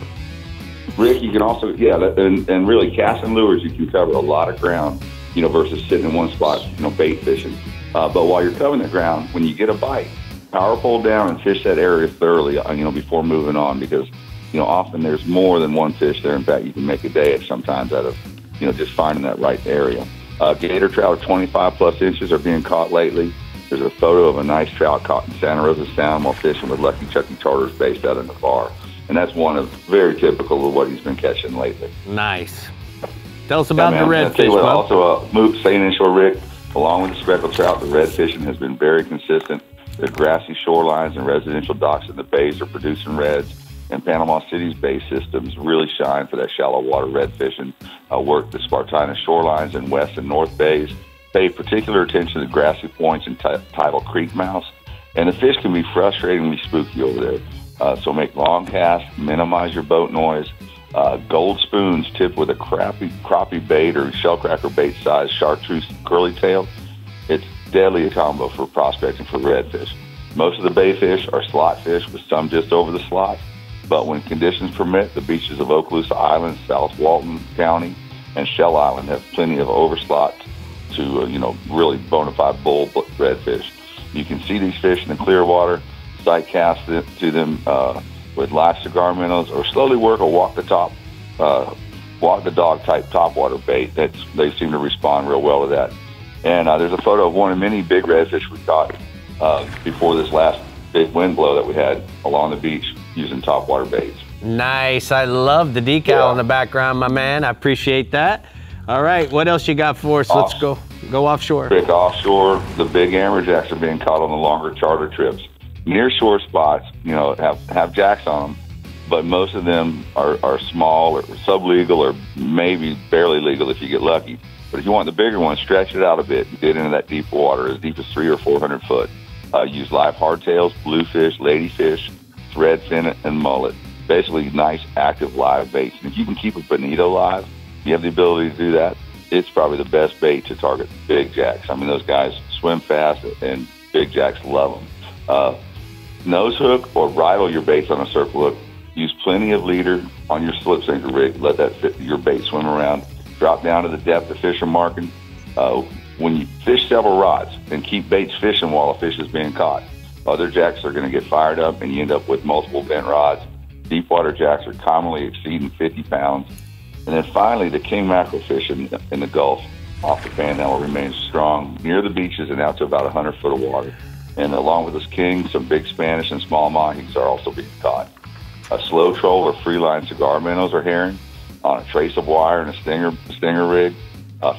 Rick, you can also, and really casting lures, you can cover a lot of ground, versus sitting in one spot, bait fishing. But while you're covering the ground, when you get a bite, power pole down and fish that area thoroughly, before moving on, because, often there's more than one fish there. In fact, you can make a day sometimes out of, just finding that right area. Gator trout 25 plus inches are being caught lately. There's a photo of a nice trout caught in Santa Rosa Sound while fishing with Lucky Chucky Charters based out in Navarre. And that's one of very typical of what he's been catching lately. Nice. Tell us about the redfish, Bob. Also, staying inshore, Rick, along with the speckled trout, the red fishing has been very consistent. The grassy shorelines and residential docks in the bays are producing reds, and Panama City's bay systems really shine for that shallow water red fishing. Work the Spartina shorelines in west and north bays. Pay particular attention to grassy points and tidal creek mouths. And the fish can be frustratingly spooky over there. So make long casts, minimize your boat noise. Gold spoons tipped with a crappie bait or shellcracker bait size chartreuse curly tail. It's deadly combo for prospecting for redfish. Most of the bay fish are slot fish, with some just over the slot. But when conditions permit, the beaches of Okaloosa Island, South Walton County, and Shell Island have plenty of overslots to, really bona fide bull redfish. You can see these fish in the clear water, sight cast to them with live cigar minnows, or slowly work a walk the dog type topwater bait. They seem to respond real well to that. And there's a photo of one of many big redfish we caught before this last big wind blow that we had along the beach using topwater baits. Nice. I love the decal in the background, my man. I appreciate that. All right, what else you got for us? Let's go offshore. Quick offshore, the big amberjacks are being caught on the longer charter trips. Near shore spots, have jacks on them, but most of them are small or sublegal or maybe barely legal if you get lucky. But if you want the bigger one, stretch it out a bit and get into that deep water, as deep as 300 or 400 foot. Use live hardtails, bluefish, ladyfish, threadfin, and mullet. Basically nice, active live baits. And if you can keep a bonito live, you have the ability to do that, it's probably the best bait to target big jacks. I mean, those guys swim fast, and big jacks love them. Nose hook or bridle your baits on a circle hook. Use plenty of leader on your slip sinker rig. Let your bait swim around. Drop down to the depth the fish are marking. When you fish several rods, and keep baits fishing while a fish is being caught. Other jacks are going to get fired up, and you end up with multiple bent rods. Deep water jacks are commonly exceeding 50 pounds. And then finally, the king mackerel fish in the Gulf off the Panhandle remains strong near the beaches and out to about 100 foot of water. And along with this king, some big Spanish and small mahis are also being caught. A slow troll or free line cigar minnows or herring on a trace of wire and a stinger rig.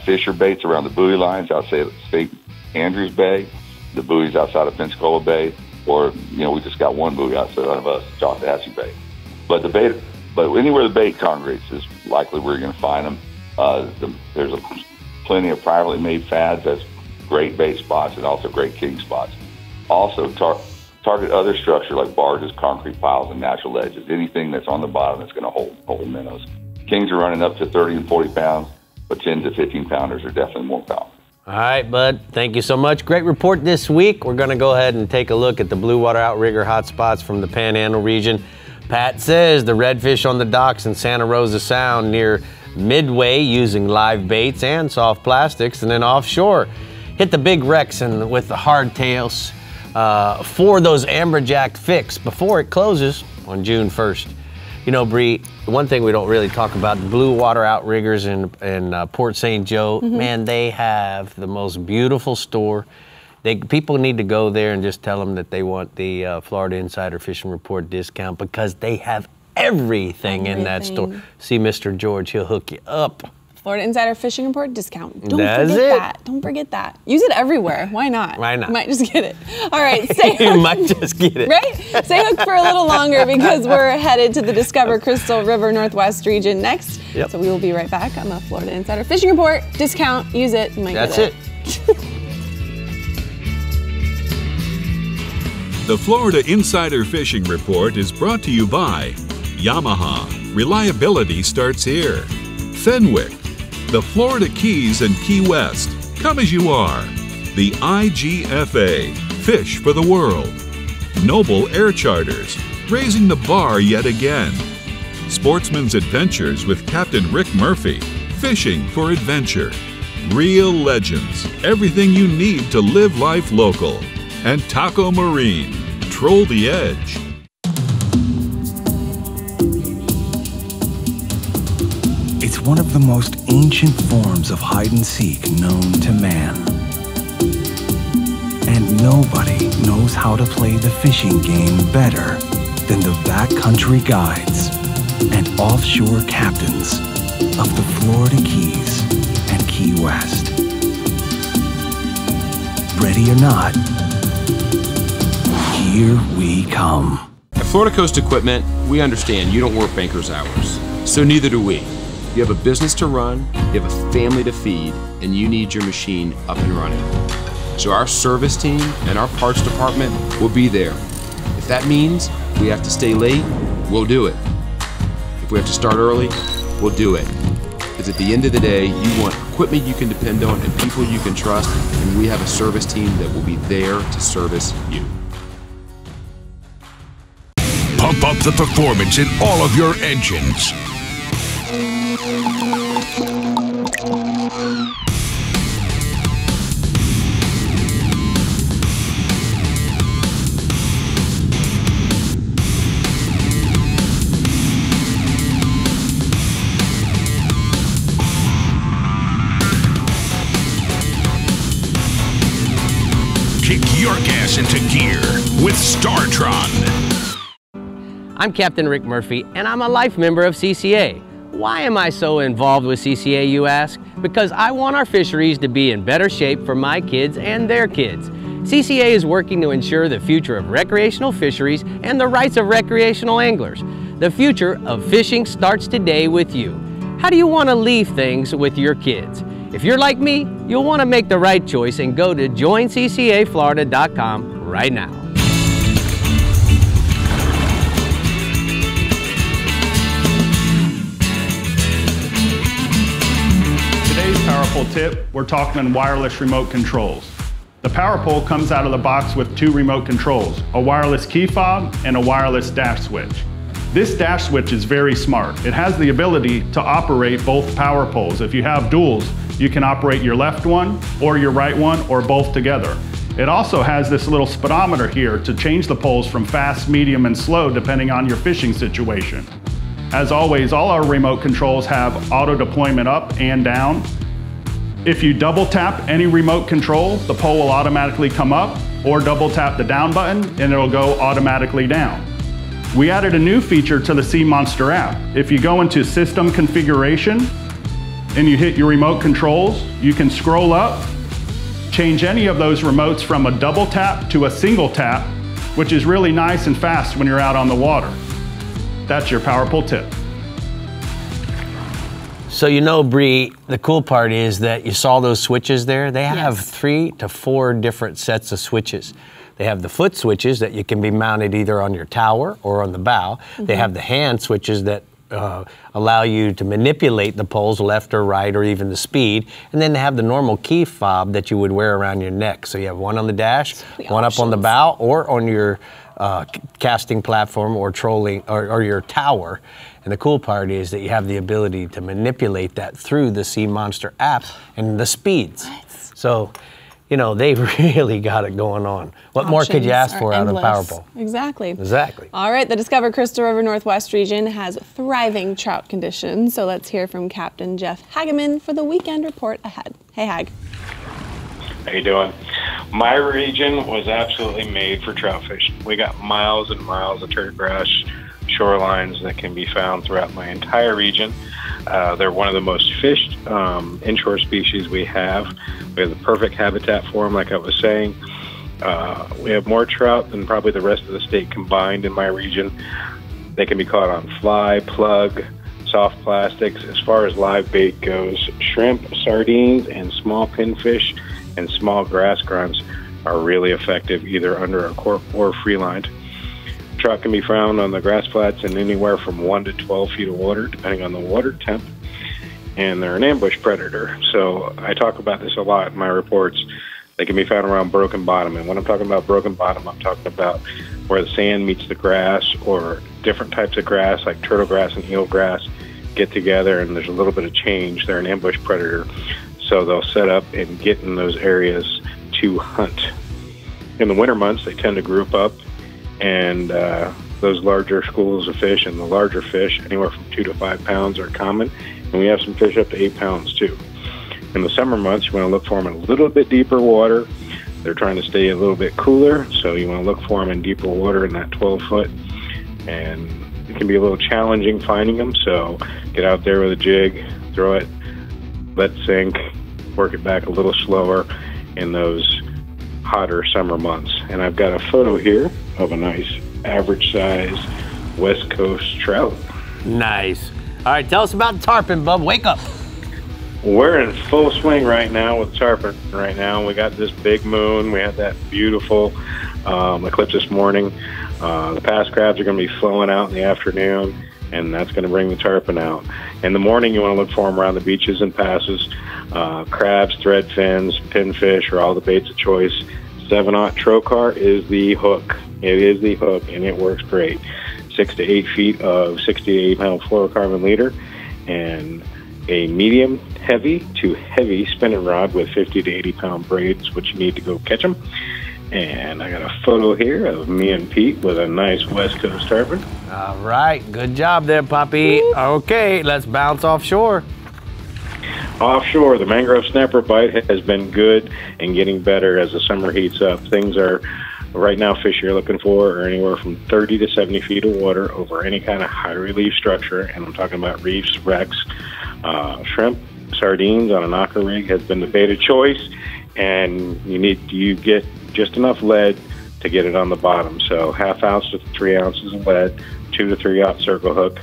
Fisher baits around the buoy lines outside of St. Andrews Bay, the buoys outside of Pensacola Bay, or, we just got one buoy outside of us, Jockatassee Bay. But anywhere the bait congregates is likely where you're going to find them. There's plenty of privately made fads that's great bait spots and also great king spots. Also, target other structure like barges, concrete piles, and natural ledges. Anything that's on the bottom that's going to hold minnows. Kings are running up to 30 and 40 pounds, but 10 to 15 pounders are definitely more powerful. All right, bud. Thank you so much. Great report this week. We're going to go ahead and take a look at the blue water outrigger hotspots from the Panhandle region. Pat says the redfish on the docks in Santa Rosa Sound near Midway using live baits and soft plastics, and then offshore. Hit the big wrecks and with the hardtails for those amberjack fix before it closes on June 1st. Brie, one thing we don't really talk about, the blue water outriggers in Port St. Joe, man, they have the most beautiful store. People need to go there and just tell them that they want the Florida Insider Fishing Report discount, because they have everything in that store. See Mr. George, he'll hook you up. Florida Insider Fishing Report discount. That's it. Don't forget that. Use it everywhere. Why not? Why not? You might just get it. All right, stay hooked. You might just get it. Right? Stay hooked for a little longer, because we're headed to the Discover Crystal River Northwest region next. Yep. So we will be right back on the Florida Insider Fishing Report discount. Use it. You might That's get it. The Florida Insider Fishing Report is brought to you by Yamaha. Reliability starts here. Fenwick. The Florida Keys and Key West. Come as you are. The IGFA. Fish for the World. Noble Air Charters. Raising the bar yet again. Sportsman's Adventures with Captain Rick Murphy. Fishing for adventure. Real Legends. Everything you need to live life local. And Taco Marine. Troll the edge. It's one of the most ancient forms of hide-and-seek known to man. And nobody knows how to play the fishing game better than the backcountry guides and offshore captains of the Florida Keys and Key West. Ready or not, here we come. At Florida Coast Equipment, we understand you don't work banker's hours, so neither do we. You have a business to run, you have a family to feed, and you need your machine up and running. So our service team and our parts department will be there. If that means we have to stay late, we'll do it. If we have to start early, we'll do it. If Because at the end of the day, you want equipment you can depend on and people you can trust, and we have a service team that will be there to service you. Pump up the performance in all of your engines. Kick your gas into gear with StarTron. I'm Captain Rick Murphy, and I'm a life member of CCA. Why am I so involved with CCA, you ask? Because I want our fisheries to be in better shape for my kids and their kids. CCA is working to ensure the future of recreational fisheries and the rights of recreational anglers. The future of fishing starts today with you. How do you want to leave things with your kids? If you're like me, you'll want to make the right choice and go to joinccaflorida.com right now. Today's Power Pole tip, we're talking wireless remote controls. The Power Pole comes out of the box with 2 remote controls, a wireless key fob and a wireless dash switch. This dash switch is very smart. It has the ability to operate both power poles. If you have duals, you can operate your left one or your right one or both together. It also has this little speedometer here to change the poles from fast, medium, and slow depending on your fishing situation. As always, all our remote controls have auto deployment up and down. If you double tap any remote control, the pole will automatically come up, or double tap the down button and it'll go automatically down. We added a new feature to the Sea Monster app. If you go into System Configuration and you hit your remote controls, you can scroll up, change any of those remotes from a double tap to a single tap, which is really nice and fast when you're out on the water. That's your Power Pole tip. So you know, Brie, the cool part is that you saw those switches there. They have 3 to 4 different sets of switches. They have the foot switches that you can be mounted either on your tower or on the bow. They have the hand switches that allow you to manipulate the poles left or right or even the speed. And then they have the normal key fob that you would wear around your neck. So you have one on the dash, one up on the bow or on your casting platform or trolling or your tower. And the cool part is that you have the ability to manipulate that through the Sea Monster app and the speeds. So, you know, they really got it going on. What more could you ask for out of Power Pole? Exactly. Exactly. All right, the Discover Crystal River Northwest region has thriving trout conditions. So let's hear from Captain Jeff Hageman for the weekend report ahead. Hey, Hag. How you doing? My region was absolutely made for trout fishing. We got miles and miles of turf grass shorelines that can be found throughout my entire region. They're one of the most fished inshore species we have. We have the perfect habitat for them, like I was saying. We have more trout than probably the rest of the state combined in my region. They can be caught on fly, plug, soft plastics. As far as live bait goes, shrimp, sardines, and small pinfish and small grass grunts are really effective either under a cork or free-lined. Trout can be found on the grass flats in anywhere from 1 to 12 feet of water, depending on the water temp, and they're an ambush predator. So I talk about this a lot in my reports. They can be found around broken bottom, and when I'm talking about broken bottom, I'm talking about where the sand meets the grass or different types of grass like turtle grass and eel grass get together and there's a little bit of change. They're an ambush predator, so they'll set up and get in those areas to hunt. In the winter months, they tend to group up, and those larger schools of fish and the larger fish, anywhere from 2 to 5 pounds, are common, and we have some fish up to 8 pounds too. In the summer months, you want to look for them in a little bit deeper water. They're trying to stay a little bit cooler, so you want to look for them in deeper water in that 12 foot, and it can be a little challenging finding them, so get out there with a jig, throw it, let sink, work it back a little slower in those hotter summer months. And I've got a photo here of a nice average size West Coast trout. Nice. All right, tell us about tarpon, bub. Wake up. We're in full swing right now with tarpon right now. We got this big moon. We had that beautiful eclipse this morning. The past crabs are going to be flowing out in the afternoon, and that's going to bring the tarpon out. In the morning, you want to look for them around the beaches and passes. Crabs, thread fins, pinfish are all the baits of choice. 7/0 trocar is the hook. It is the hook, and it works great. 6 to 8 feet of 6 to 8 pound fluorocarbon leader, and a medium heavy to heavy spinning rod with 50 to 80 pound braids, which you need to go catch them. And I got a photo here of me and Pete with a nice West Coast tarpon. All right, good job there, Poppy. Okay, let's bounce offshore. Offshore, the mangrove snapper bite has been good and getting better as the summer heats up. Things are, right now, fish you're looking for are anywhere from 30 to 70 feet of water over any kind of high relief structure, and I'm talking about reefs, wrecks, shrimp, sardines on a knocker rig has been the bait of choice, and you get just enough lead to get it on the bottom. So 1/2 ounce to 3 ounces of lead, 2 to 3/0 circle hook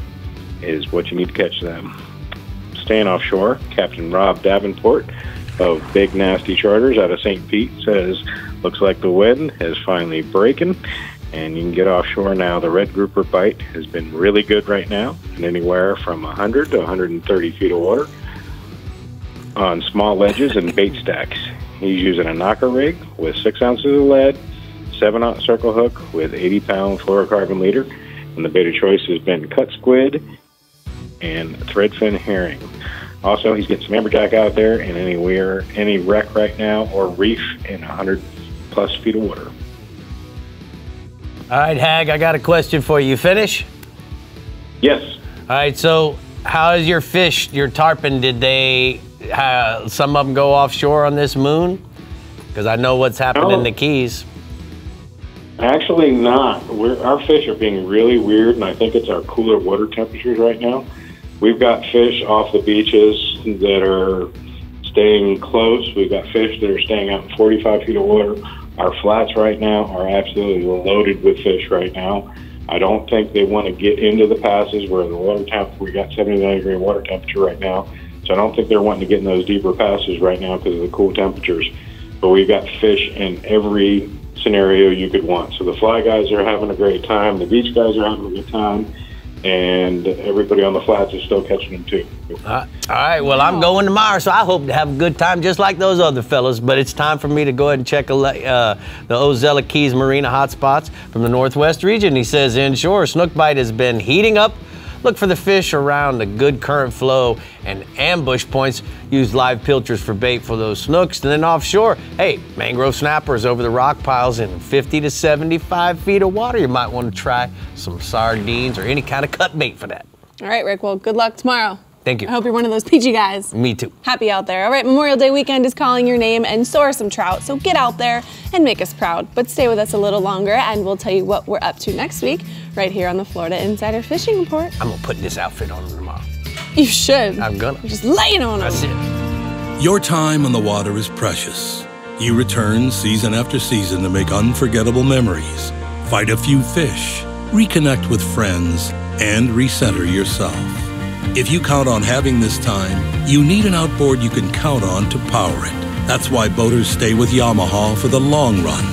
is what you need to catch them. Staying offshore, Captain Rob Davenport of Big Nasty Charters out of St. Pete says, looks like the wind is finally breaking and you can get offshore now. The red grouper bite has been really good right now, and anywhere from 100 to 130 feet of water on small ledges and bait stacks. He's using a knocker rig with 6 ounces of lead, 7/0 circle hook with 80 pound fluorocarbon leader, and the bait of choice has been cut squid and threadfin herring. Also, he's getting some amberjack out there and any wreck right now or reef in 100 plus feet of water. All right, Hag, I got a question for you. You finish? Yes. All right, so how is your fish, your tarpon, did they, some of them go offshore on this moon? Because I know what's happened in the Keys. Actually not. Our fish are being really weird, and I think it's our cooler water temperatures right now. We've got fish off the beaches that are staying close. We've got fish that are staying out in 45 feet of water. Our flats right now are absolutely loaded with fish right now. I don't think they want to get into the passes where the water temp, we got 79-degree water temperature right now. So I don't think they're wanting to get in those deeper passes right now because of the cool temperatures. But we've got fish in every scenario you could want. So the fly guys are having a great time, the beach guys are having a good time, and everybody on the flats is still catching them too. All right, well, I'm going tomorrow, so I hope to have a good time just like those other fellas, but it's time for me to go ahead and check the Ozella Keys Marina hotspots from the Northwest region. He says inshore, snook bite has been heating up. Look for the fish around a good current flow and ambush points. Use live pilchers for bait for those snooks. And then offshore, hey, mangrove snappers over the rock piles in 50 to 75 feet of water. You might want to try some sardines or any kind of cut bait for that. All right, Rick, well, good luck tomorrow. Thank you. I hope you're one of those peachy guys. Me too. Happy out there. All right, Memorial Day weekend is calling your name, and so are some trout, so get out there and make us proud. But stay with us a little longer, and we'll tell you what we're up to next week right here on the Florida Insider Fishing Report. I'm going to put this outfit on tomorrow. You should. I'm going to. Just lay it on them. That's it. Your time on the water is precious. You return season after season to make unforgettable memories, fight a few fish, reconnect with friends, and recenter yourself. If you count on having this time, you need an outboard you can count on to power it. That's why boaters stay with Yamaha for the long run,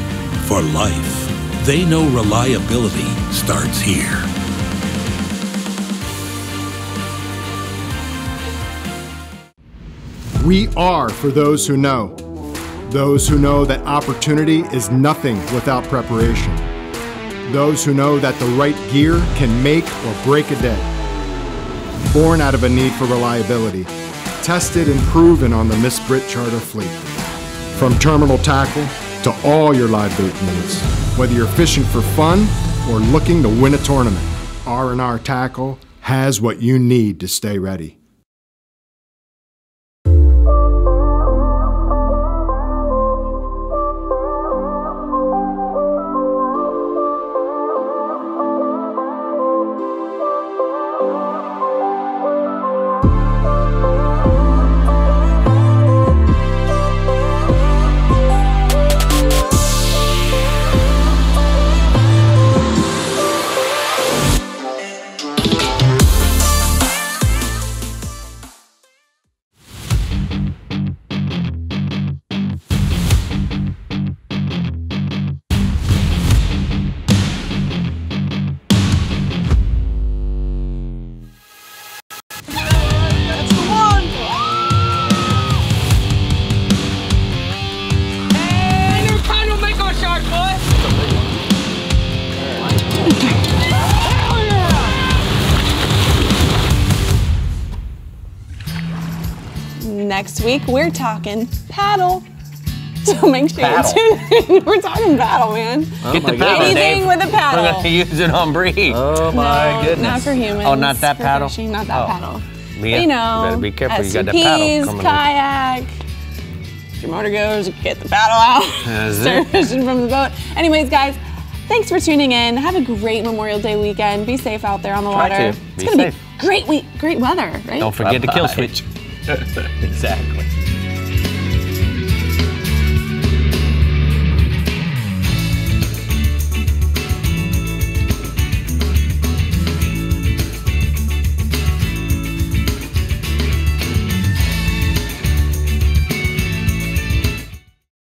for life. They know reliability starts here. We are for those who know. Those who know that opportunity is nothing without preparation. Those who know that the right gear can make or break a day. Born out of a need for reliability, tested and proven on the Miss Brit charter fleet. From terminal tackle to all your live bait needs, whether you're fishing for fun or looking to win a tournament, R&R Tackle has what you need to stay ready. next week, we're talking paddle. So make sure Paddle. you tune in. We're talking paddle, man. Get the paddle, Anything Dave. with a paddle. We're going to use it on Brie. Oh, my No, goodness. not for humans. Oh, not that for paddle? Fishing, not that Oh. paddle. Mia, But, you know, better be careful. You got that SUPs, paddle coming in. kayak. If your motor goes, you get the paddle out. That's Start it. fishing from the boat. Anyways, guys, thanks for tuning in. Have a great Memorial Day weekend. Be safe out there on the Try water. to. It's Be going to safe. be great weather, right? Don't forget the kill Bye-bye. switch. Exactly.